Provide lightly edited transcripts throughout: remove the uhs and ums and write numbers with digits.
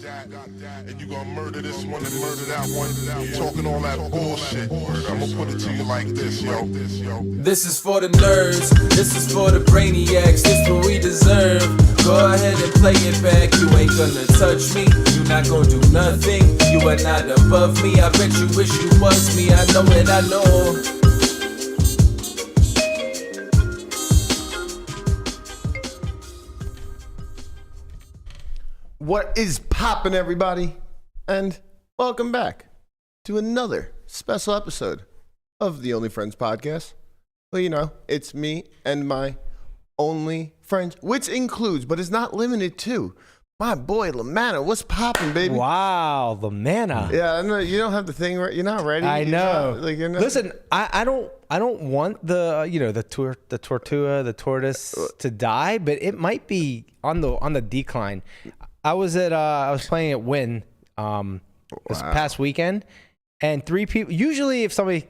and you gonna murder this one and murder that one. Talking all that bullshit. I'm gonna put it to you like this, yo. This is for the nerds, this is for the brainiacs, this what we deserve. Go ahead and play it back, you ain't gonna touch me, you not gonna do nothing, you are not above me. I bet you wish you was me, I know it, I know. What is poppin', everybody? And welcome back to another special episode of the Only Friends podcast. Well, you know, it's me and my only friends, which includes, but is not limited to, my boy Lamana. What's poppin', baby? Wow, Lamana. Yeah, I know you don't have the thing right. You're not ready. I know. You're not. Listen, I don't want the the tortuga, the tortoise to die, but it might be on the decline. I was playing at Wynn this past weekend, and 3 people. Usually, if somebody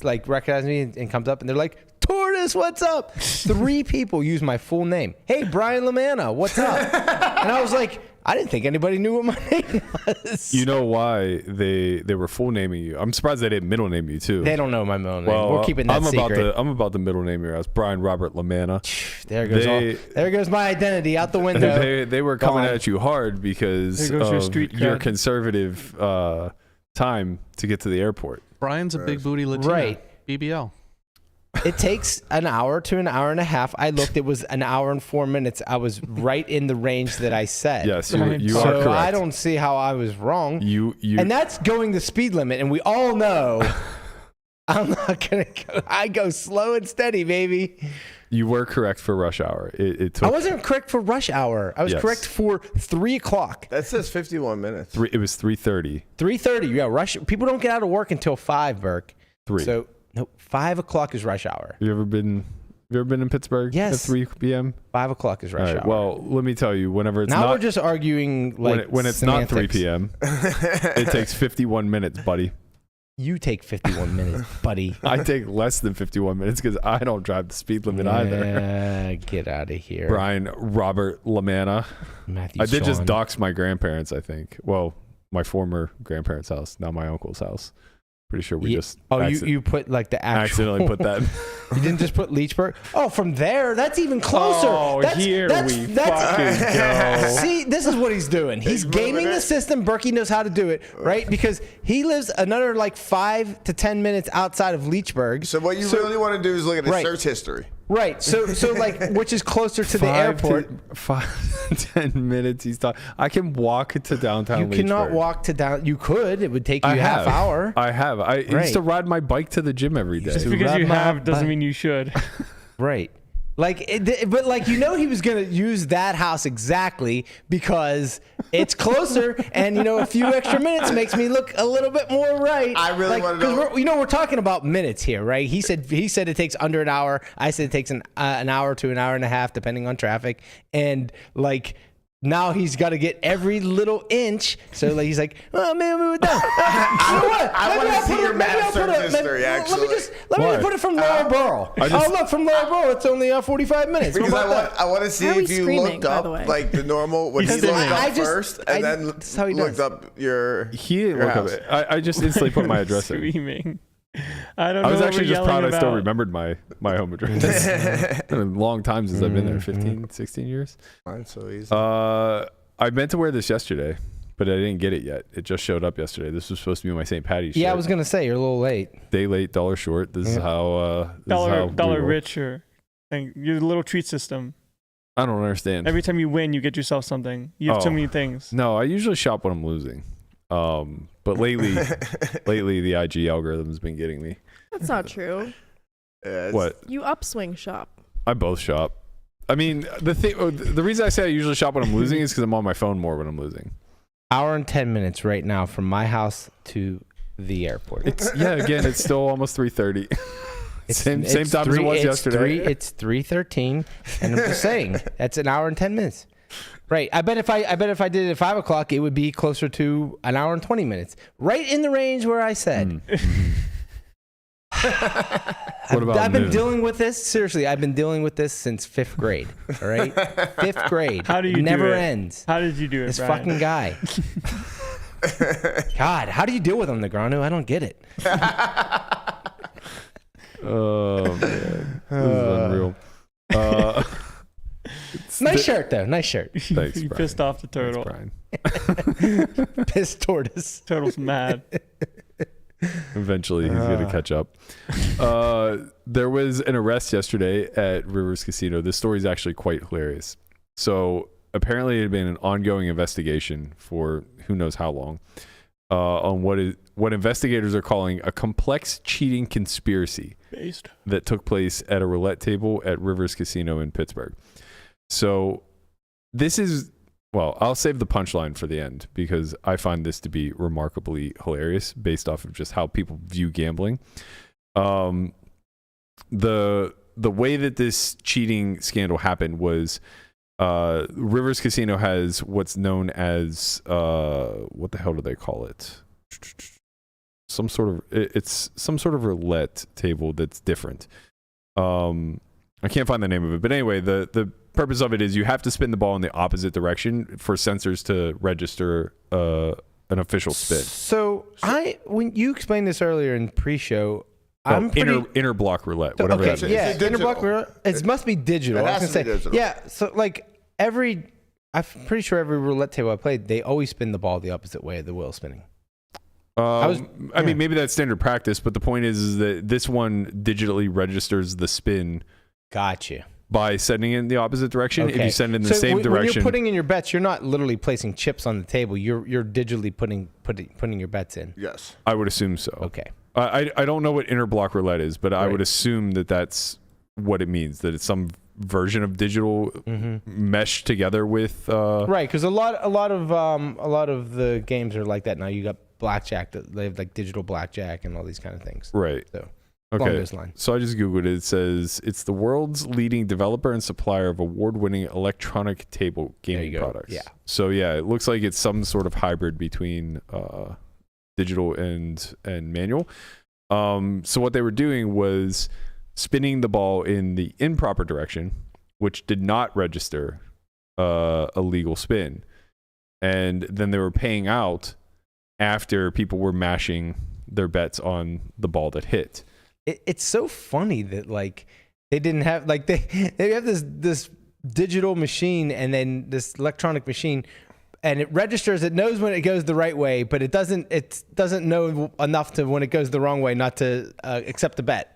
like recognizes me and comes up and they're like, "Tortoise, what's up?" 3 people use my full name. Hey, Brian Lamana, what's up? And I was like, I didn't think anybody knew what my name was. You know why they were full naming you? I'm surprised they didn't middle name you too. They don't know my middle name. Well, We're keeping that secret. I'm about to middle name your ass, Brian Robert Lamana. There goes my identity out the window. They were coming at you hard because of your conservative time to get to the airport. Brian's a big booty Latino. Right. BBL. It takes an hour to an hour and a half. I looked, it was an hour and 4 minutes. I was right in the range that I said. Yes, you are so correct. I don't see how I was wrong. And that's going the speed limit, and we all know I'm not going to go. I go slow and steady, baby. You were correct for rush hour. It took. I wasn't correct for rush hour. I was correct for 3 o'clock. That says 51 minutes. It was 3:30. 3:30, yeah. Rush. People don't get out of work until 5, Burke. 3. So, no, 5 o'clock is rush hour. You ever been in Pittsburgh? Yes. At 3 p.m. 5 o'clock is rush hour. Well, let me tell you, whenever it's now we're just arguing like when it's semantics. not 3 p.m. It takes 51 minutes, buddy. You take 51 minutes, buddy. I take less than 51 minutes because I don't drive the speed limit either. Get out of here. Brian Robert Lamana. Matthew I did Sean. just dox my grandparents, I think. Well, my former grandparents' house, now my uncle's house. Pretty sure we just you put like the actual accidentally put that. You didn't just put Leechburg? Oh, from there, that's even closer. Oh, fucking go. See, this is what he's doing. He's gaming the system. Berkey knows how to do it, right? Because he lives another like 5 to 10 minutes outside of Leechburg. So what you really want to do is look at his search history. Right. So like, which is closer to the airport. 5 to 10 minutes. He's talking. I can walk to downtown. You cannot walk to down. You could. It would take you a half hour. I have. I used to ride my bike to the gym every day. Just because you have doesn't mean you should. Right. But like, you know, he was going to use that house exactly because it's closer and, you know, a few extra minutes makes me look a little bit more right. I really want to know. We're talking about minutes here, right? He said it takes under an hour. I said it takes an hour to an hour and a half, depending on traffic. And like, now he's got to get every little inch. So like, he's like, oh, maybe we're done. I want to see your math search history, actually. Let me put it from Laurel Borough. Look, from Laurel Borough, it's only 45 minutes. Because I want to see if you looked up like the normal, what he looked up first, and then looked up your He didn't look up it. I just instantly put my address in. Screaming. I don't know. I was what actually we're just proud yelling I still about. remembered my home address. It's been a long time since I've been there, 15, 16 years. Mine's so easy. I meant to wear this yesterday, but I didn't get it yet. It just showed up yesterday. This was supposed to be my St. Patty's shirt. Yeah, I was going to say, you're a little late. Day late, dollar short. This is how... dollar richer. You're the little treat system. I don't understand. Every time you win, you get yourself something. You have too many things. No, I usually shop when I'm losing. But lately the IG algorithm has been getting me. That's not true. What? You upswing shop. I both shop. I mean, the reason I say I usually shop when I'm losing is because I'm on my phone more when I'm losing. Hour and 10 minutes right now from my house to the airport. Again, it's still almost 3:30. Same time as it was yesterday. It's 3:13, and I'm just saying that's an hour and 10 minutes. Right. I bet if I did it at 5 o'clock, it would be closer to an hour and 20 minutes. Right in the range where I said. What about I've been noon? dealing with this. Seriously, I've been dealing with this since 5th grade. All right? 5th grade. How do you Never do it? ends. How did you do it, This Brian? fucking guy. God, how do you deal with him, Negrano? I don't get it. Oh man, this is unreal. Nice shirt, though. Nice shirt. Thanks, You Brian. pissed off the Thanks, turtle. Brian. Piss tortoise. Turtle's mad. Eventually, he's gonna catch up. There was an arrest yesterday at Rivers Casino. This story is actually quite hilarious. So apparently, it had been an ongoing investigation for who knows how long on what investigators are calling a complex cheating conspiracy that took place at a roulette table at Rivers Casino in Pittsburgh. So this is, well, I'll save the punchline for the end because I find this to be remarkably hilarious based off of just how people view gambling. The way that this cheating scandal happened was Rivers Casino has what's known as what the hell do they call it? It's some sort of roulette table that's different. I can't find the name of it, but anyway, the purpose of it is you have to spin the ball in the opposite direction for sensors to register an official spin. So when you explained this earlier in pre-show, I'm pretty inner block roulette, whatever okay, that is. yeah, It's inner block digital. roulette. It must be digital. It I was has gonna to be say, digital. yeah. So like I'm pretty sure every roulette table I played, they always spin the ball the opposite way of the wheel spinning. I mean, maybe that's standard practice, but the point is that this one digitally registers the spin Gotcha. by sending it in the opposite direction. If Okay. you send it in the So same when direction, you're putting in your bets, you're not literally placing chips on the table. You're digitally putting your bets in. Yes. I would assume so. Okay. I don't know what inner block roulette is, but I Right. would assume that that's what it means. That it's some version of digital meshed together with. Right, because a lot of the games are like that now. You got blackjack. They have like digital blackjack and all these kind of things. Right. So along Okay. those lines. So I just Googled it. It says it's the world's leading developer and supplier of award-winning electronic table gaming you go. products. Yeah. So yeah, it looks like it's some sort of hybrid between digital and manual. So what they were doing was spinning the ball in the improper direction, which did not register a legal spin, and then they were paying out after people were mashing their bets on the ball that hit. It's so funny that like they didn't have like they have this digital machine and then this electronic machine, and it registers. It knows when it goes the right way, but it doesn't know enough to when it goes the wrong way not to accept the bet.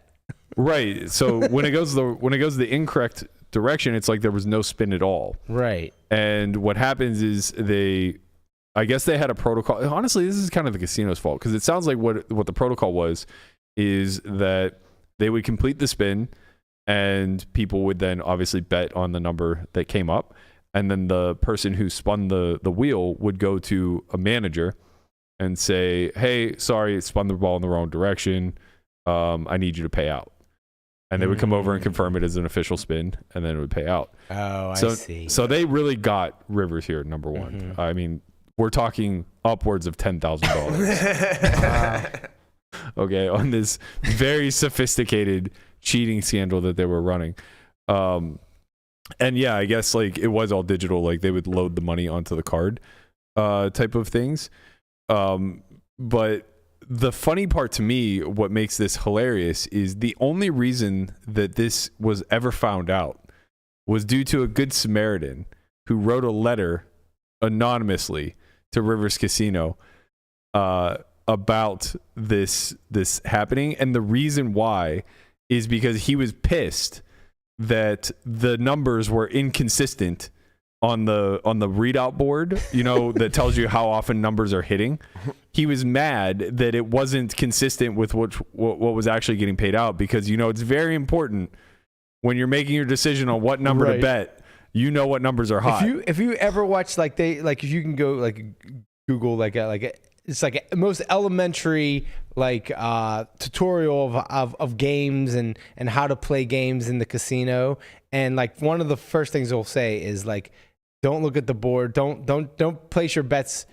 Right. So when it goes the incorrect direction, it's like there was no spin at all. Right. And what happens is I guess they had a protocol. Honestly, this is kind of the casino's fault because it sounds like what the protocol was is that they would complete the spin and people would then obviously bet on the number that came up. And then the person who spun the wheel would go to a manager and say, hey, sorry, it spun the ball in the wrong direction. I need you to pay out. And they would come over and confirm it as an official spin, and then it would pay out. Oh, I So, see. so they really got Rivers here, number one. I mean, we're talking upwards of $10,000. Okay, on this very sophisticated cheating scandal that they were running. And yeah, I guess like it was all digital. Like they would load the money onto the card type of things. But the funny part to me, what makes this hilarious is the only reason that this was ever found out was due to a good Samaritan who wrote a letter anonymously to Rivers Casino about this happening. And the reason why is because he was pissed that the numbers were inconsistent on the readout board, you know, that tells you how often numbers are hitting. He was mad that it wasn't consistent with what was actually getting paid out, because, you know, it's very important when you're making your decision on what number to bet, you know what numbers are hot. If you ever watch if you can go like Google it's like a most elementary tutorial of games and how to play games in the casino, and like one of the first things they'll say is like, don't look at the board, don't place your bets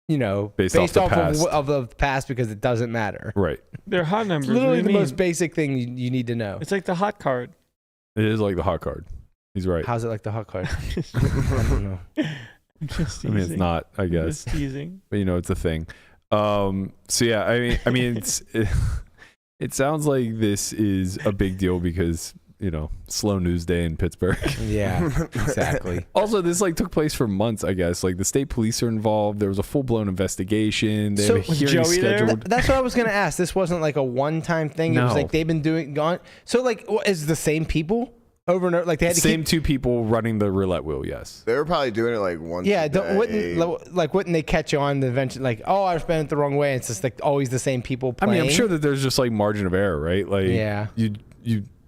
Based based off off the of the past because it doesn't matter. Right. They're hot numbers. It's literally What do the you most mean? basic thing you need to know. It's like the hot card. It is like the hot card. He's right. How's it like the hot card? Just- I don't know. I'm just I mean, it's teasing. not, I I'm guess, just teasing. but it's a thing. So yeah, I mean, it sounds like this is a big deal because slow news day in Pittsburgh. Yeah, exactly. Also, this took place for months, I guess. Like the state police are involved. There was a full blown investigation. They So, have a was hearing Joey there? scheduled. That's what I was gonna ask. This wasn't like a one-time thing. It was No. like they've been gone. So is the same people over and over? Like they had to Same keep. two people running the roulette wheel. Yes. They were probably doing it like once. Yeah, a day. wouldn't they catch you on the eventually? Like, oh, I spent it the wrong way. And it's just like always the same people I playing. mean, I'm sure that there's just margin of error, right? Like, Yeah. you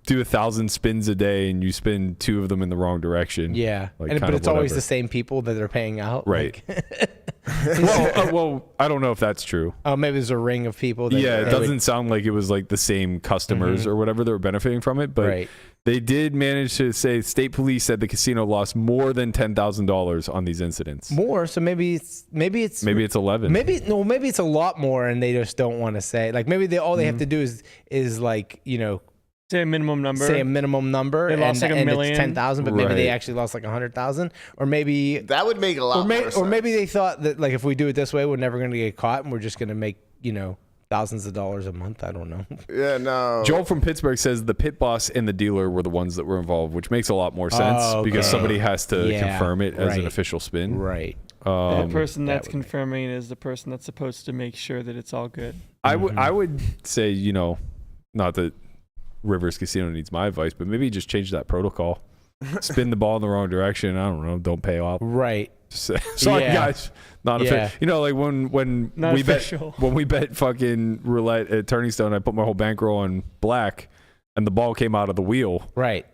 do 1,000 spins a day and you spin 2 of them in the wrong direction. Yeah, Like, but kind it's of always whatever. the same people that they're paying out. Right. Like, Well, I don't know if that's true. oh, maybe there's a ring of people. That Yeah, it they doesn't would- sound like it was the same customers Mhm. or whatever that were benefiting from it, but Right. they did manage to say state police said the casino lost more than $10,000 on these incidents. more. So maybe it's Maybe it's 11. maybe it's a lot more, and they just don't want to say. Like maybe all they have to do is Say a minimum number. say a minimum number. They lost and, like a and million. It's 10,000, but maybe they Right. actually lost 100,000, or maybe That would make a lot more sense. or maybe they thought that if we do it this way, we're never going to get caught, and we're just going to make thousands of dollars a month. I don't know. Yeah, no. Joel from Pittsburgh says the pit boss and the dealer were the ones that were involved, which makes a lot more sense Oh, because okay. somebody has to Yeah, confirm it as an right. official spin. Right. The person that that's would make- confirming is the person that's supposed to make sure that it's all good. I would say, not that Rivers Casino needs my advice, but maybe just change that protocol. Spin the ball in the wrong direction. I don't know. Don't pay off. Right. Sorry, Yeah. guys. Not Yeah. official. Like when Not we official. bet fucking roulette at Turning Stone, I put my whole bankroll on black, and the ball came out of the wheel. Right.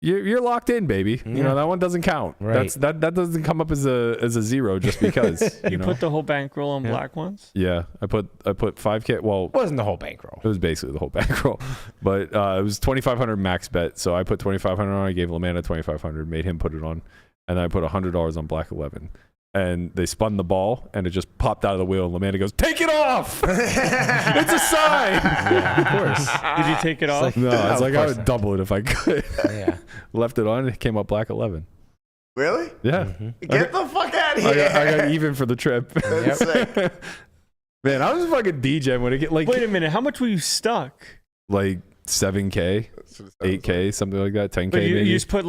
You're locked in, baby. Yeah. That one doesn't count. Right. That doesn't come up as a zero just because. You put the whole bankroll on Yeah. black ones. Yeah, I put 5K. Well, It wasn't the whole bankroll. it was basically the whole bankroll, but it was 2,500 max bet. So I put 2,500 on. I gave Lamana 2,500, made him put it on, and then I put $100 on black 11. And they spun the ball, and it just popped out of the wheel. And Lamana goes, "Take it off! It's a sign." Yeah, of course. Did you take it off? like- No, I was of like, I course would double it if I could. Yeah. Left it on, and it came up black 11. Really? Yeah, Mhm. Get the fuck out of I here. got even for the trip. That's sick. Man, I was fucking DJing when it get Wait a minute. How much were you stuck? like 7K, 8K, something like that, 10K But you maybe. just put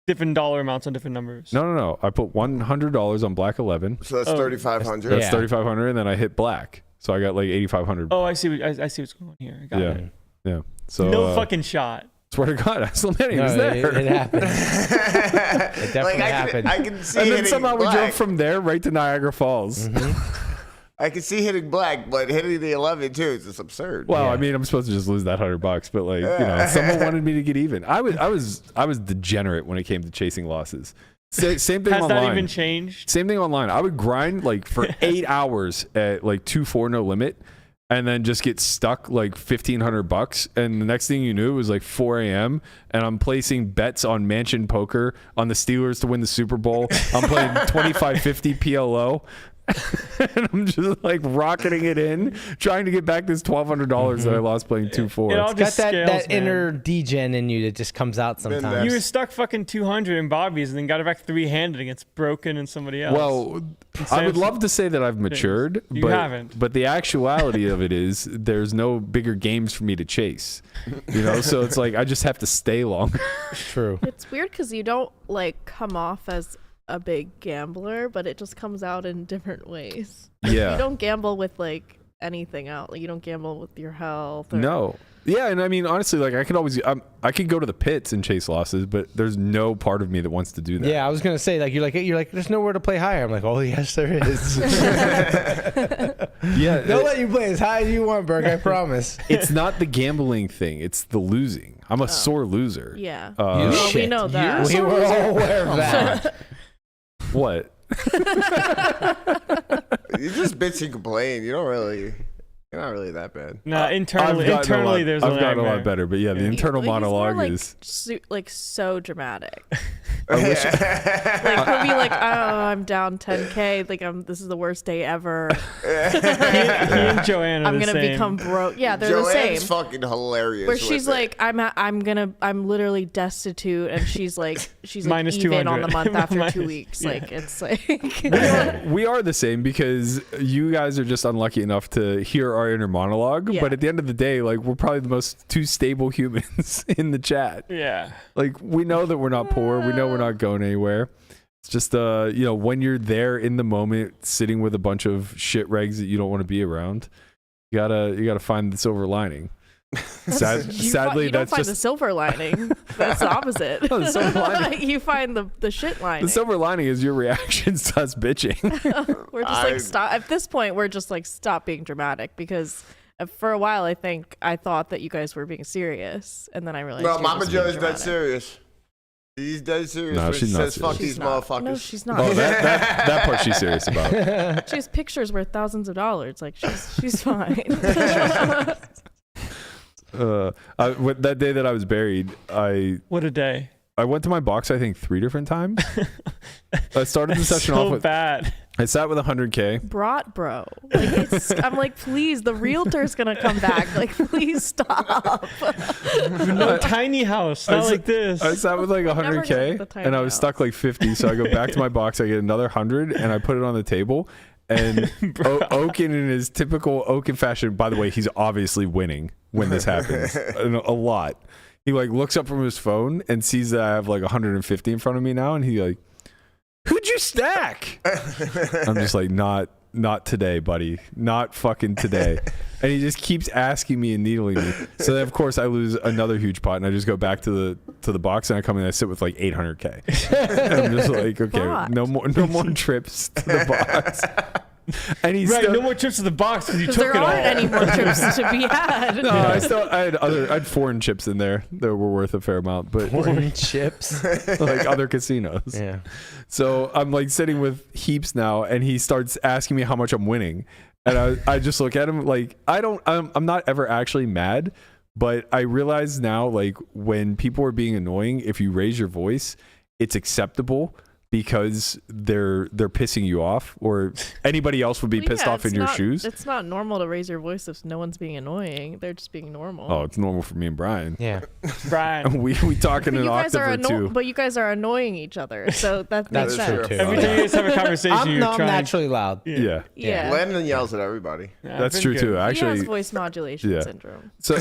different dollar amounts on different numbers. No. I put $100 on black 11. So that's Oh. 3,500. That's Yeah. 3,500, and then I hit black, so I got like 8,500. Oh, I see. I see what's going on here. I got Yeah. it. Yeah. So No fucking shot. swear to God, I still he No, was there. it happened. It definitely happened. I can see And then hitting somehow we black. drove from there right to Niagara Falls. I can see hitting black, but hitting the 11 too is just absurd. Well, Yeah. I mean, I'm supposed to just lose that $100, but someone wanted me to get even. I was degenerate when it came to chasing losses. Same thing Has online. that even changed? Same thing online. I would grind for 8 hours at 2-4 no limit, and then just get stuck $1,500. And the next thing you knew, it was 4 a.m. and I'm placing bets on Mansion Poker on the Steelers to win the Super Bowl. I'm playing 25-50 PLO. And I'm just rocketing it in, trying to get back this $1,200 that I lost playing 2-4. It all Got just that scales, man. inner degen in you that just comes out there. sometimes. You were stuck fucking 200 in Bobby's and then got it back 3-handed against Broken and somebody else. Well, I would love to say that I've matured, You but haven't. But the actuality of it is there's no bigger games for me to chase. So it's I just have to stay longer. True. It's weird because you don't come off as a big gambler, but it just comes out in different ways. Yeah. You don't gamble with anything else. You don't gamble with your health. Or, No. Yeah, and I mean honestly, I could always I could go to the pits and chase losses, but there's no part of me that wants to do that. Yeah, I was gonna say you're like there's nowhere to play higher. I'm like, oh yes, there is. Yeah. They'll let you play as high as you want, Berk. I promise. It's not the gambling thing; it's the losing. I'm a sore loser. Yeah. Uh, Well, we know that. We were all aware of that. What? You just bitch and complain. You're not really that bad. nah, internally, there's I've a gotten a nightmare. lot better, but yeah, the internal He's more, monologue is. so dramatic. I wish. Like he'll be like, "Oh, I'm down 10K. Like this is the worst day ever. He and Joanne are I'm the gonna same. become broke." Yeah, they're Joanne's the same. fucking hilarious. Where with she's it. like, I'm literally destitute, and she's like Minus even on 200. the month after 2 Minus- weeks. yeah. Like it's like We are the same because you guys are just unlucky enough to hear our inner monologue. Yeah. But at the end of the day, like we're probably the most two stable humans in the chat. Yeah. Like we know that we're not poor. We know we're not going anywhere. It's just when you're there in the moment, sitting with a bunch of shit regs that you don't want to be around, you gotta find the silver lining. Sadly, you don't that's find just the silver lining. That's the opposite. Oh, the silver lining. You find the shit lining. the silver lining is your reactions to us bitching. We're just like stop. At this point, we're just like stop being dramatic because for a while I thought that you guys were being serious, and then I realized. No, you're Mama just being Joe's dead dramatic. serious. He's dead serious. No, when she's she not says serious. fuck these She's not. motherfuckers. No, she's not. Oh, that part she's serious about. She has pictures worth thousands of dollars. Like she's fine. That day that I was buried, What a day. I went to my box I think 3 different times. I started the session so off with bad. I sat with 100K. Bro. Like I'm like, please, the realtor's gonna come back. Like, please stop. No tiny house. Not like this. I sat with like Never get the 100K tiny and I was house. stuck like 50. So I go back to my box. I get another 100 and I put it on the table. And Oaken in his typical Oaken fashion, by the way, he's obviously winning when this happens a lot. He like looks up from his phone and sees that I have like 150 in front of me now. And he like, who'd you stack? I'm just like, not today, buddy. Not fucking today. And he just keeps asking me and needling me. So then of course I lose another huge pot and I just go back to the box and I come in and I sit with like 800K. And I'm just like, okay, Fuck. no more trips to the box. And he's Right, still, no more trips to the box because you Because took there it all. aren't any more trips to be had. no, I had foreign chips in there that were worth a fair amount, but Corn chips. like other casinos. Yeah. So I'm like sitting with heaps now, and he starts asking me how much I'm winning, and I just look at him like I'm not ever actually mad, but I realize now like when people are being annoying, if you raise your voice, it's acceptable. Because they're pissing you off, or anybody else would be Well, pissed yeah, off in it's your not- shoes. It's not normal to raise your voice if no one's being annoying. They're just being normal. Oh, it's normal for me and Brian. Yeah. Brian. We talk in But an you guys octave are or two. but you guys are annoying each other, so that makes That's sense. true too. Every time you guys have a conversation, I'm you're not trying. naturally loud. Yeah. Yeah. Landon yells at everybody. Yeah, I've That's been true good. too. He has Actually, voice modulation yeah. syndrome. so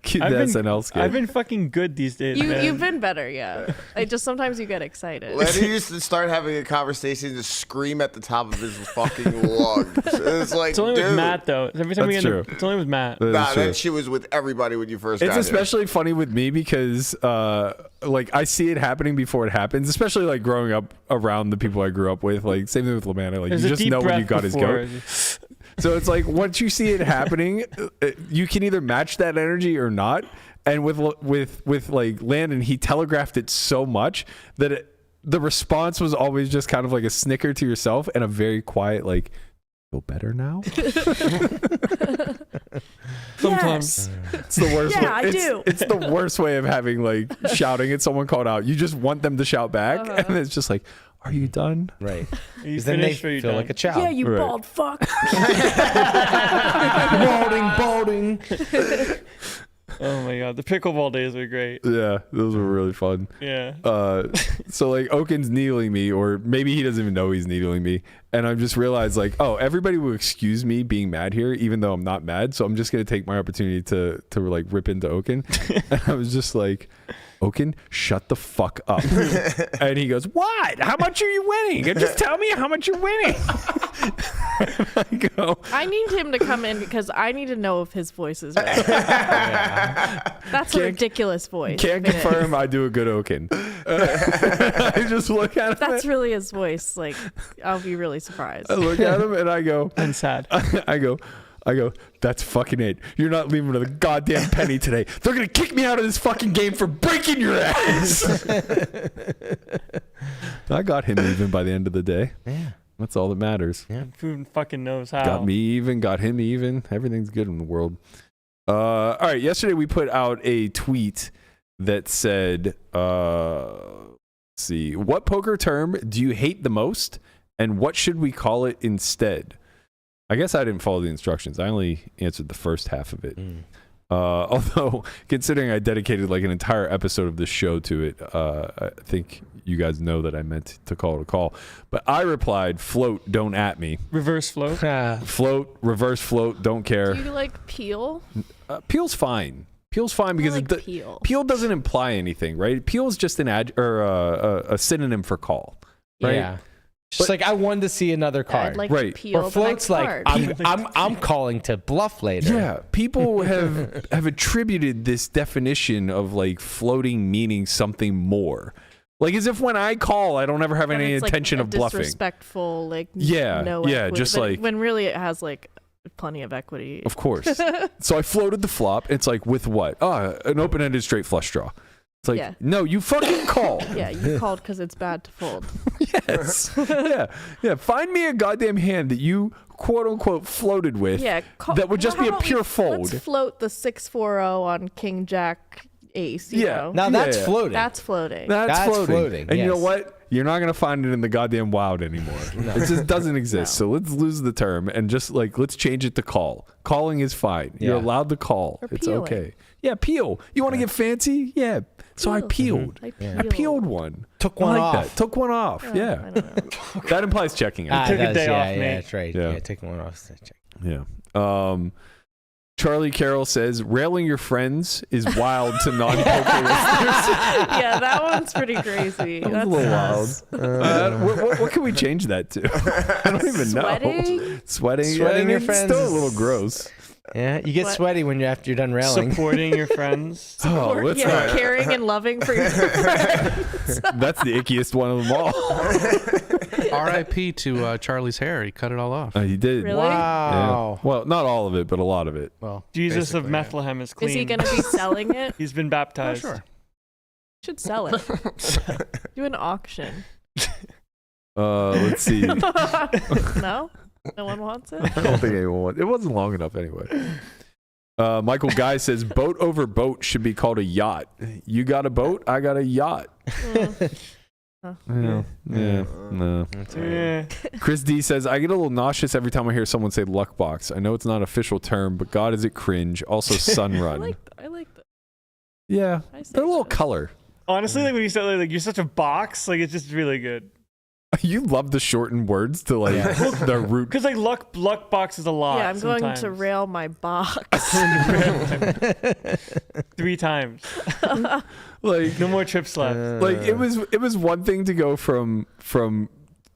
cute I've been- SNL skit. I've been fucking good these days, man. You've been better, yeah. I just sometimes you get excited. Landon used to start having a conversation to scream at the top of his fucking lungs. It's like, It's only dude. with Matt though. Every time we That's get in true. it's only with Matt. That is Nah, true. that shit was with everybody when you first It's got especially funny with me because like I see it happening before it happens, especially like growing up around the people I grew up with. Like same thing with Lamana. Like There's you a just deep know when breath you got his before. goat. So it's like once you see it happening, you can either match that energy or not. And with like Landon, he telegraphed it so much that the response was always just kind of like a snicker to yourself and a very quiet like, feel better now. Sometimes. It's the worst. Yeah, way. I do. It's the worst way of having like shouting at someone called out. You just want them to shout back, and it's just like, "Are you done?" Right. Are you Because then they finished or you feel done? like a child. Yeah, you Right. bald fuck. balding. Oh my god, the pickleball days were great. Yeah, those were really fun. Yeah. So like Oaken's needling me, or maybe he doesn't even know he's needling me, and I just realized like, oh, everybody will excuse me being mad here, even though I'm not mad. So I'm just gonna take my opportunity to like rip into Oaken. And I was just like, Oaken, shut the fuck up. And he goes, what? How much are you winning? Just tell me how much you're winning. I go, I need him to come in because I need to know if his voice is right. That's a Can't- ridiculous voice. can't Finish. confirm I do a good Oaken. I just look at him. That's really his voice. Like, I'll be really surprised. I look at him and I go, And sad. I go, that's fucking it. You're not leaving with a goddamn penny today. They're going to kick me out of this fucking game for breaking your ass. I got him even by the end of the day. Yeah. That's all that matters. Who fucking knows how? Got me even, got him even. Everything's good in the world. All right. Yesterday we put out a tweet that said, let's see, what poker term do you hate the most, and what should we call it instead? I guess I didn't follow the instructions. I only answered the first half of it. Although, considering I dedicated like an entire episode of this show to it, I think you guys know that I meant to call it a call. But I replied, float, don't at me. Reverse float. Float, reverse float, don't care. Do you like peel? Peel's fine. Peel's fine because like peel. Peel doesn't imply anything, right? Peel is just a synonym for call, right? Yeah. Just like I wanted to see another card. I'd like Right. to peel or the floats next like card. I'm calling to bluff later. Yeah, people have attributed this definition of like floating meaning something more. Like as if when I call, I don't ever have But any it's, intention like, of bluffing. Disrespectful, like Yeah, no yeah, equity, just but like- when really it has like plenty of equity. Of course. So I floated the flop. It's like with what? An open-ended straight flush draw. It's like, Yeah. no, you fucking call. Yeah, you called because it's bad to fold. Yes. Yeah. Find me a goddamn hand that you quote unquote floated with. Yeah, that would just how be a about pure we- fold. Let's float the 6-4-0 on King Jack Ace. You Yeah. know? Now that's Yeah. floating. That's floating. That's floating. And you know yes. what? You're not gonna find it in the goddamn wild anymore. It just doesn't exist. No. So let's lose the term and just like let's change it to call. Calling is fine. You're Yeah. allowed to call. Or It's peeling. okay. Yeah, peel. You want to get fancy? Yeah. So I peeled. I Yeah. I peeled one. Took I one like off. that. Took one off. I Yeah. don't know. That implies checking. I Ah, think. Took a it day does, off, yeah, mate. that's right. Yeah. Yeah, taking one off. Yeah. Charlie Carroll says railing your friends is wild to non-poker listeners. Yeah, that one's pretty crazy. That's That's a little wild. What can we change that to? I don't even know. Sweating? Sweating Sweating your it's friends still a is- little gross. Yeah, you get What? sweaty when after you're done railing. Supporting your friends. Oh, Or, let's yeah, not. caring and loving for your friends. That's the ickiest one of them all. R.I.P. to Charlie's hair. He cut it all off. He did. Really? Wow. Yeah. Well, not all of it, but a lot of it. Well, Jesus of basically, yeah. Bethlehem is clean. Is he going to be selling it? He's been Oh, baptized. sure. Should sell it. Do an auction. Let's see. No? No one wants it? I don't think anyone wants. It wasn't long enough anyway. Michael Guy says boat over boat should be called a yacht. You got a boat, I got a yacht. Mm. No. Yeah. Chris D says I get a little nauseous every time I hear someone say luck box. I know it's not an official term, but God, is it cringe? Also, sun I run. I like that. Yeah, I say they're a little so. color. Honestly, like when you said like you're such a box, like it's just really good. You love the shortened words to like the root. Because like luck box is a lot. Yeah, I'm going to sometimes. rail my box. 3 times. Like No more trips left. like it was one thing to go from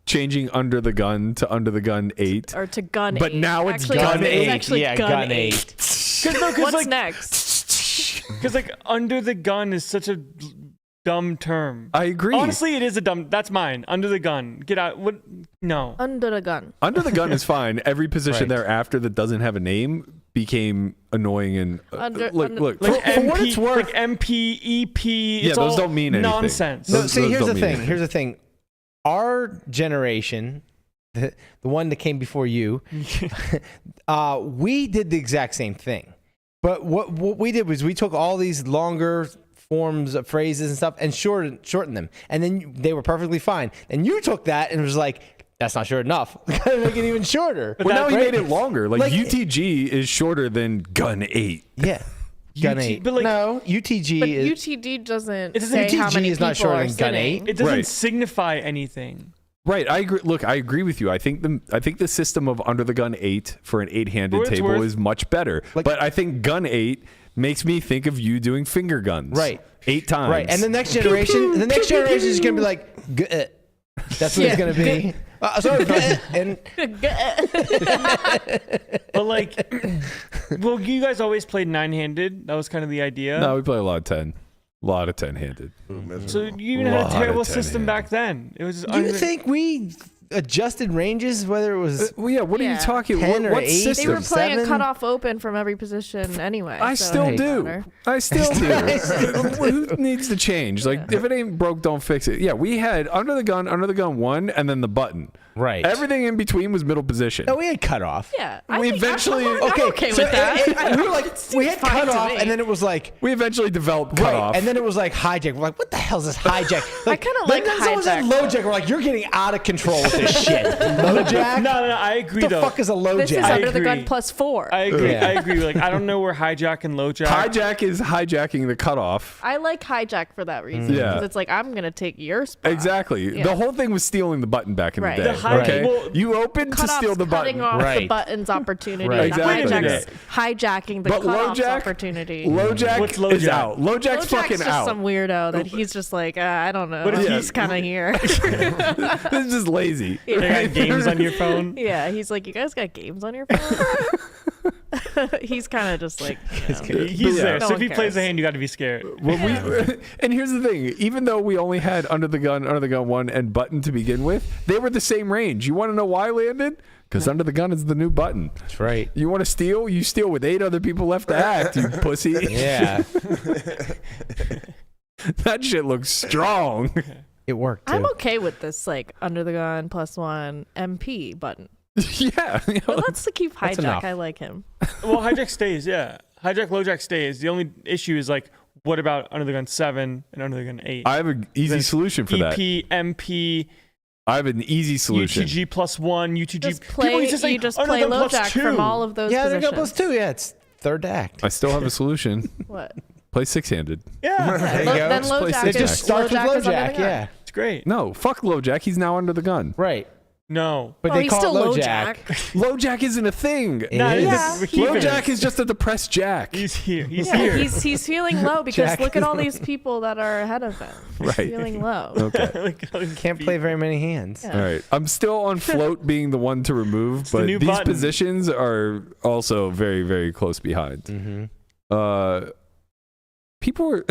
changing under the gun to under the gun 8. Or to gun But 8. now it's Actually, gun it's 8. actually Yeah, gun, gun 8. 'Cause What's like, next? Because like under the gun is such a dumb term. I agree. Honestly, it is a dumb. That's mine. Under the gun. Get out. What? No. Under the gun. Under the gun is fine. Every position Right. thereafter that doesn't have a name became annoying and look. Like for what MP, it's worth- like MP, EP. Yeah, It's those all don't mean anything. nonsense. No, Those see, here's don't the mean thing. anything. Here's the thing. Our generation, the one that came before you, we did the exact same thing. But what we did was we took all these longer forms of phrases and stuff and shortened them. And then they were perfectly fine. And you took that and was like, that's not short enough. Gotta make it even shorter. Well, now he Right? made it longer. Like, Like- UTG is shorter than gun 8. Yeah. Gun UT 8. but like- no, UTG But is... UTD doesn't It doesn't- say how UTG many is not people shorter are than gun sitting. 8. It doesn't Right. signify anything. Right, I agree. Look, I agree with you. I think the system of under the gun 8 for an 8-handed For what it's table worth- is much better. Like- but I think gun 8 makes me think of you doing finger guns. Right. 8 times. Right, and the next generation, is gonna be like, that's what it's gonna be. Sorry, and But like, well, you guys always played 9-handed. That was kind of the idea. No, we play a lot of 10. A lot of 10-handed. So you even had Lot a of terrible 10-handed. system back then. It was just you think we adjusted ranges, whether it was Well, yeah, what are you Yeah. talking 10 or what 8? system? They were playing a 7? cutoff open from every position anyway. I so still it do. doesn't matter. I still do. Who needs to change? Like, if it ain't broke, don't fix it. Yeah, we had under the gun 1, and then the button. Right. Everything in between was middle position. No, we had cutoff. Yeah. We eventually- I'm okay with that. We were like, we had fine to cutoff, me. and then it was like, We eventually developed cutoff. right, and then it was like hijack. We're like, what the hell is this hijack? I kinda like then someone said hijack, low jack. We're like, you're getting out of control with this shit. Low jack? No, I agree What the though. fuck is a low This is jack? under the gun agree. +4. I agree. Yeah. I agree. Like I don't know where hijack and low jack. hijack is hijacking the cutoff. I like hijack for that reason. Yeah. Because it's like, I'm going to take your spot. Exactly. Yeah. The whole thing was stealing the button back in Right. the day. The hijack- Okay. well, You opened to Cutoff's steal the cutting button. off the Right. button's opportunity. Right. Exactly. Hijack's hijacking the But low cutoff's jack, opportunity. low jack What's low is jack? out. Low jack's Low fucking Jack's just out. some weirdo that he's just like, I don't know. What if He's kind of here. This is just lazy. They got games on your phone. Yeah, he's like, you guys got games on your phone? He's kind of just like, you know. He's there. No So if one he plays cares. a hand, you got to be scared. And here's the thing: even though we only had under the gun 1, and button to begin with, they were the same range. You want to know why, Landon? Because under the gun is the new button. That's right. You want to steal? You steal with 8 other people left to act. You pussy. Yeah. That shit looks strong. It worked, too. I'm okay with this, like, under the gun +1 MP button. Yeah. But let's keep That's hijack. enough. I like him. Well, hijack stays. Yeah, hijack, low jack stays. The only issue is like, what about under the gun 7 and under the gun 8? I have an easy Then solution for that. EP, MP, I have an easy solution. UTG +1, UTG. Just People play, used to say, you just under play the gun low jack +2. from all of those Yeah, they're positions. +2. Yeah, it's third act. I still have a solution. What? Play 6-handed. Yeah, There you go. Then low play jack six It is just starts with low is under the jack, gun. yeah. it's great. No, fuck low jack. He's now under the gun. Right. No. But Oh, they he's call still it low low jack. Low jack isn't a thing. It Nah, is. Yeah. we're keeping Low it. jack is just a depressed jack. He's here. He's Yeah, here. he's feeling low because Jack look at is all these people that are ahead of him. He's Right. feeling low. Okay. Like, Can't play very many hands. Yeah. All right. I'm still on float being the one to remove, the but new these button. positions are also very, very close behind. Mm-hmm. People were.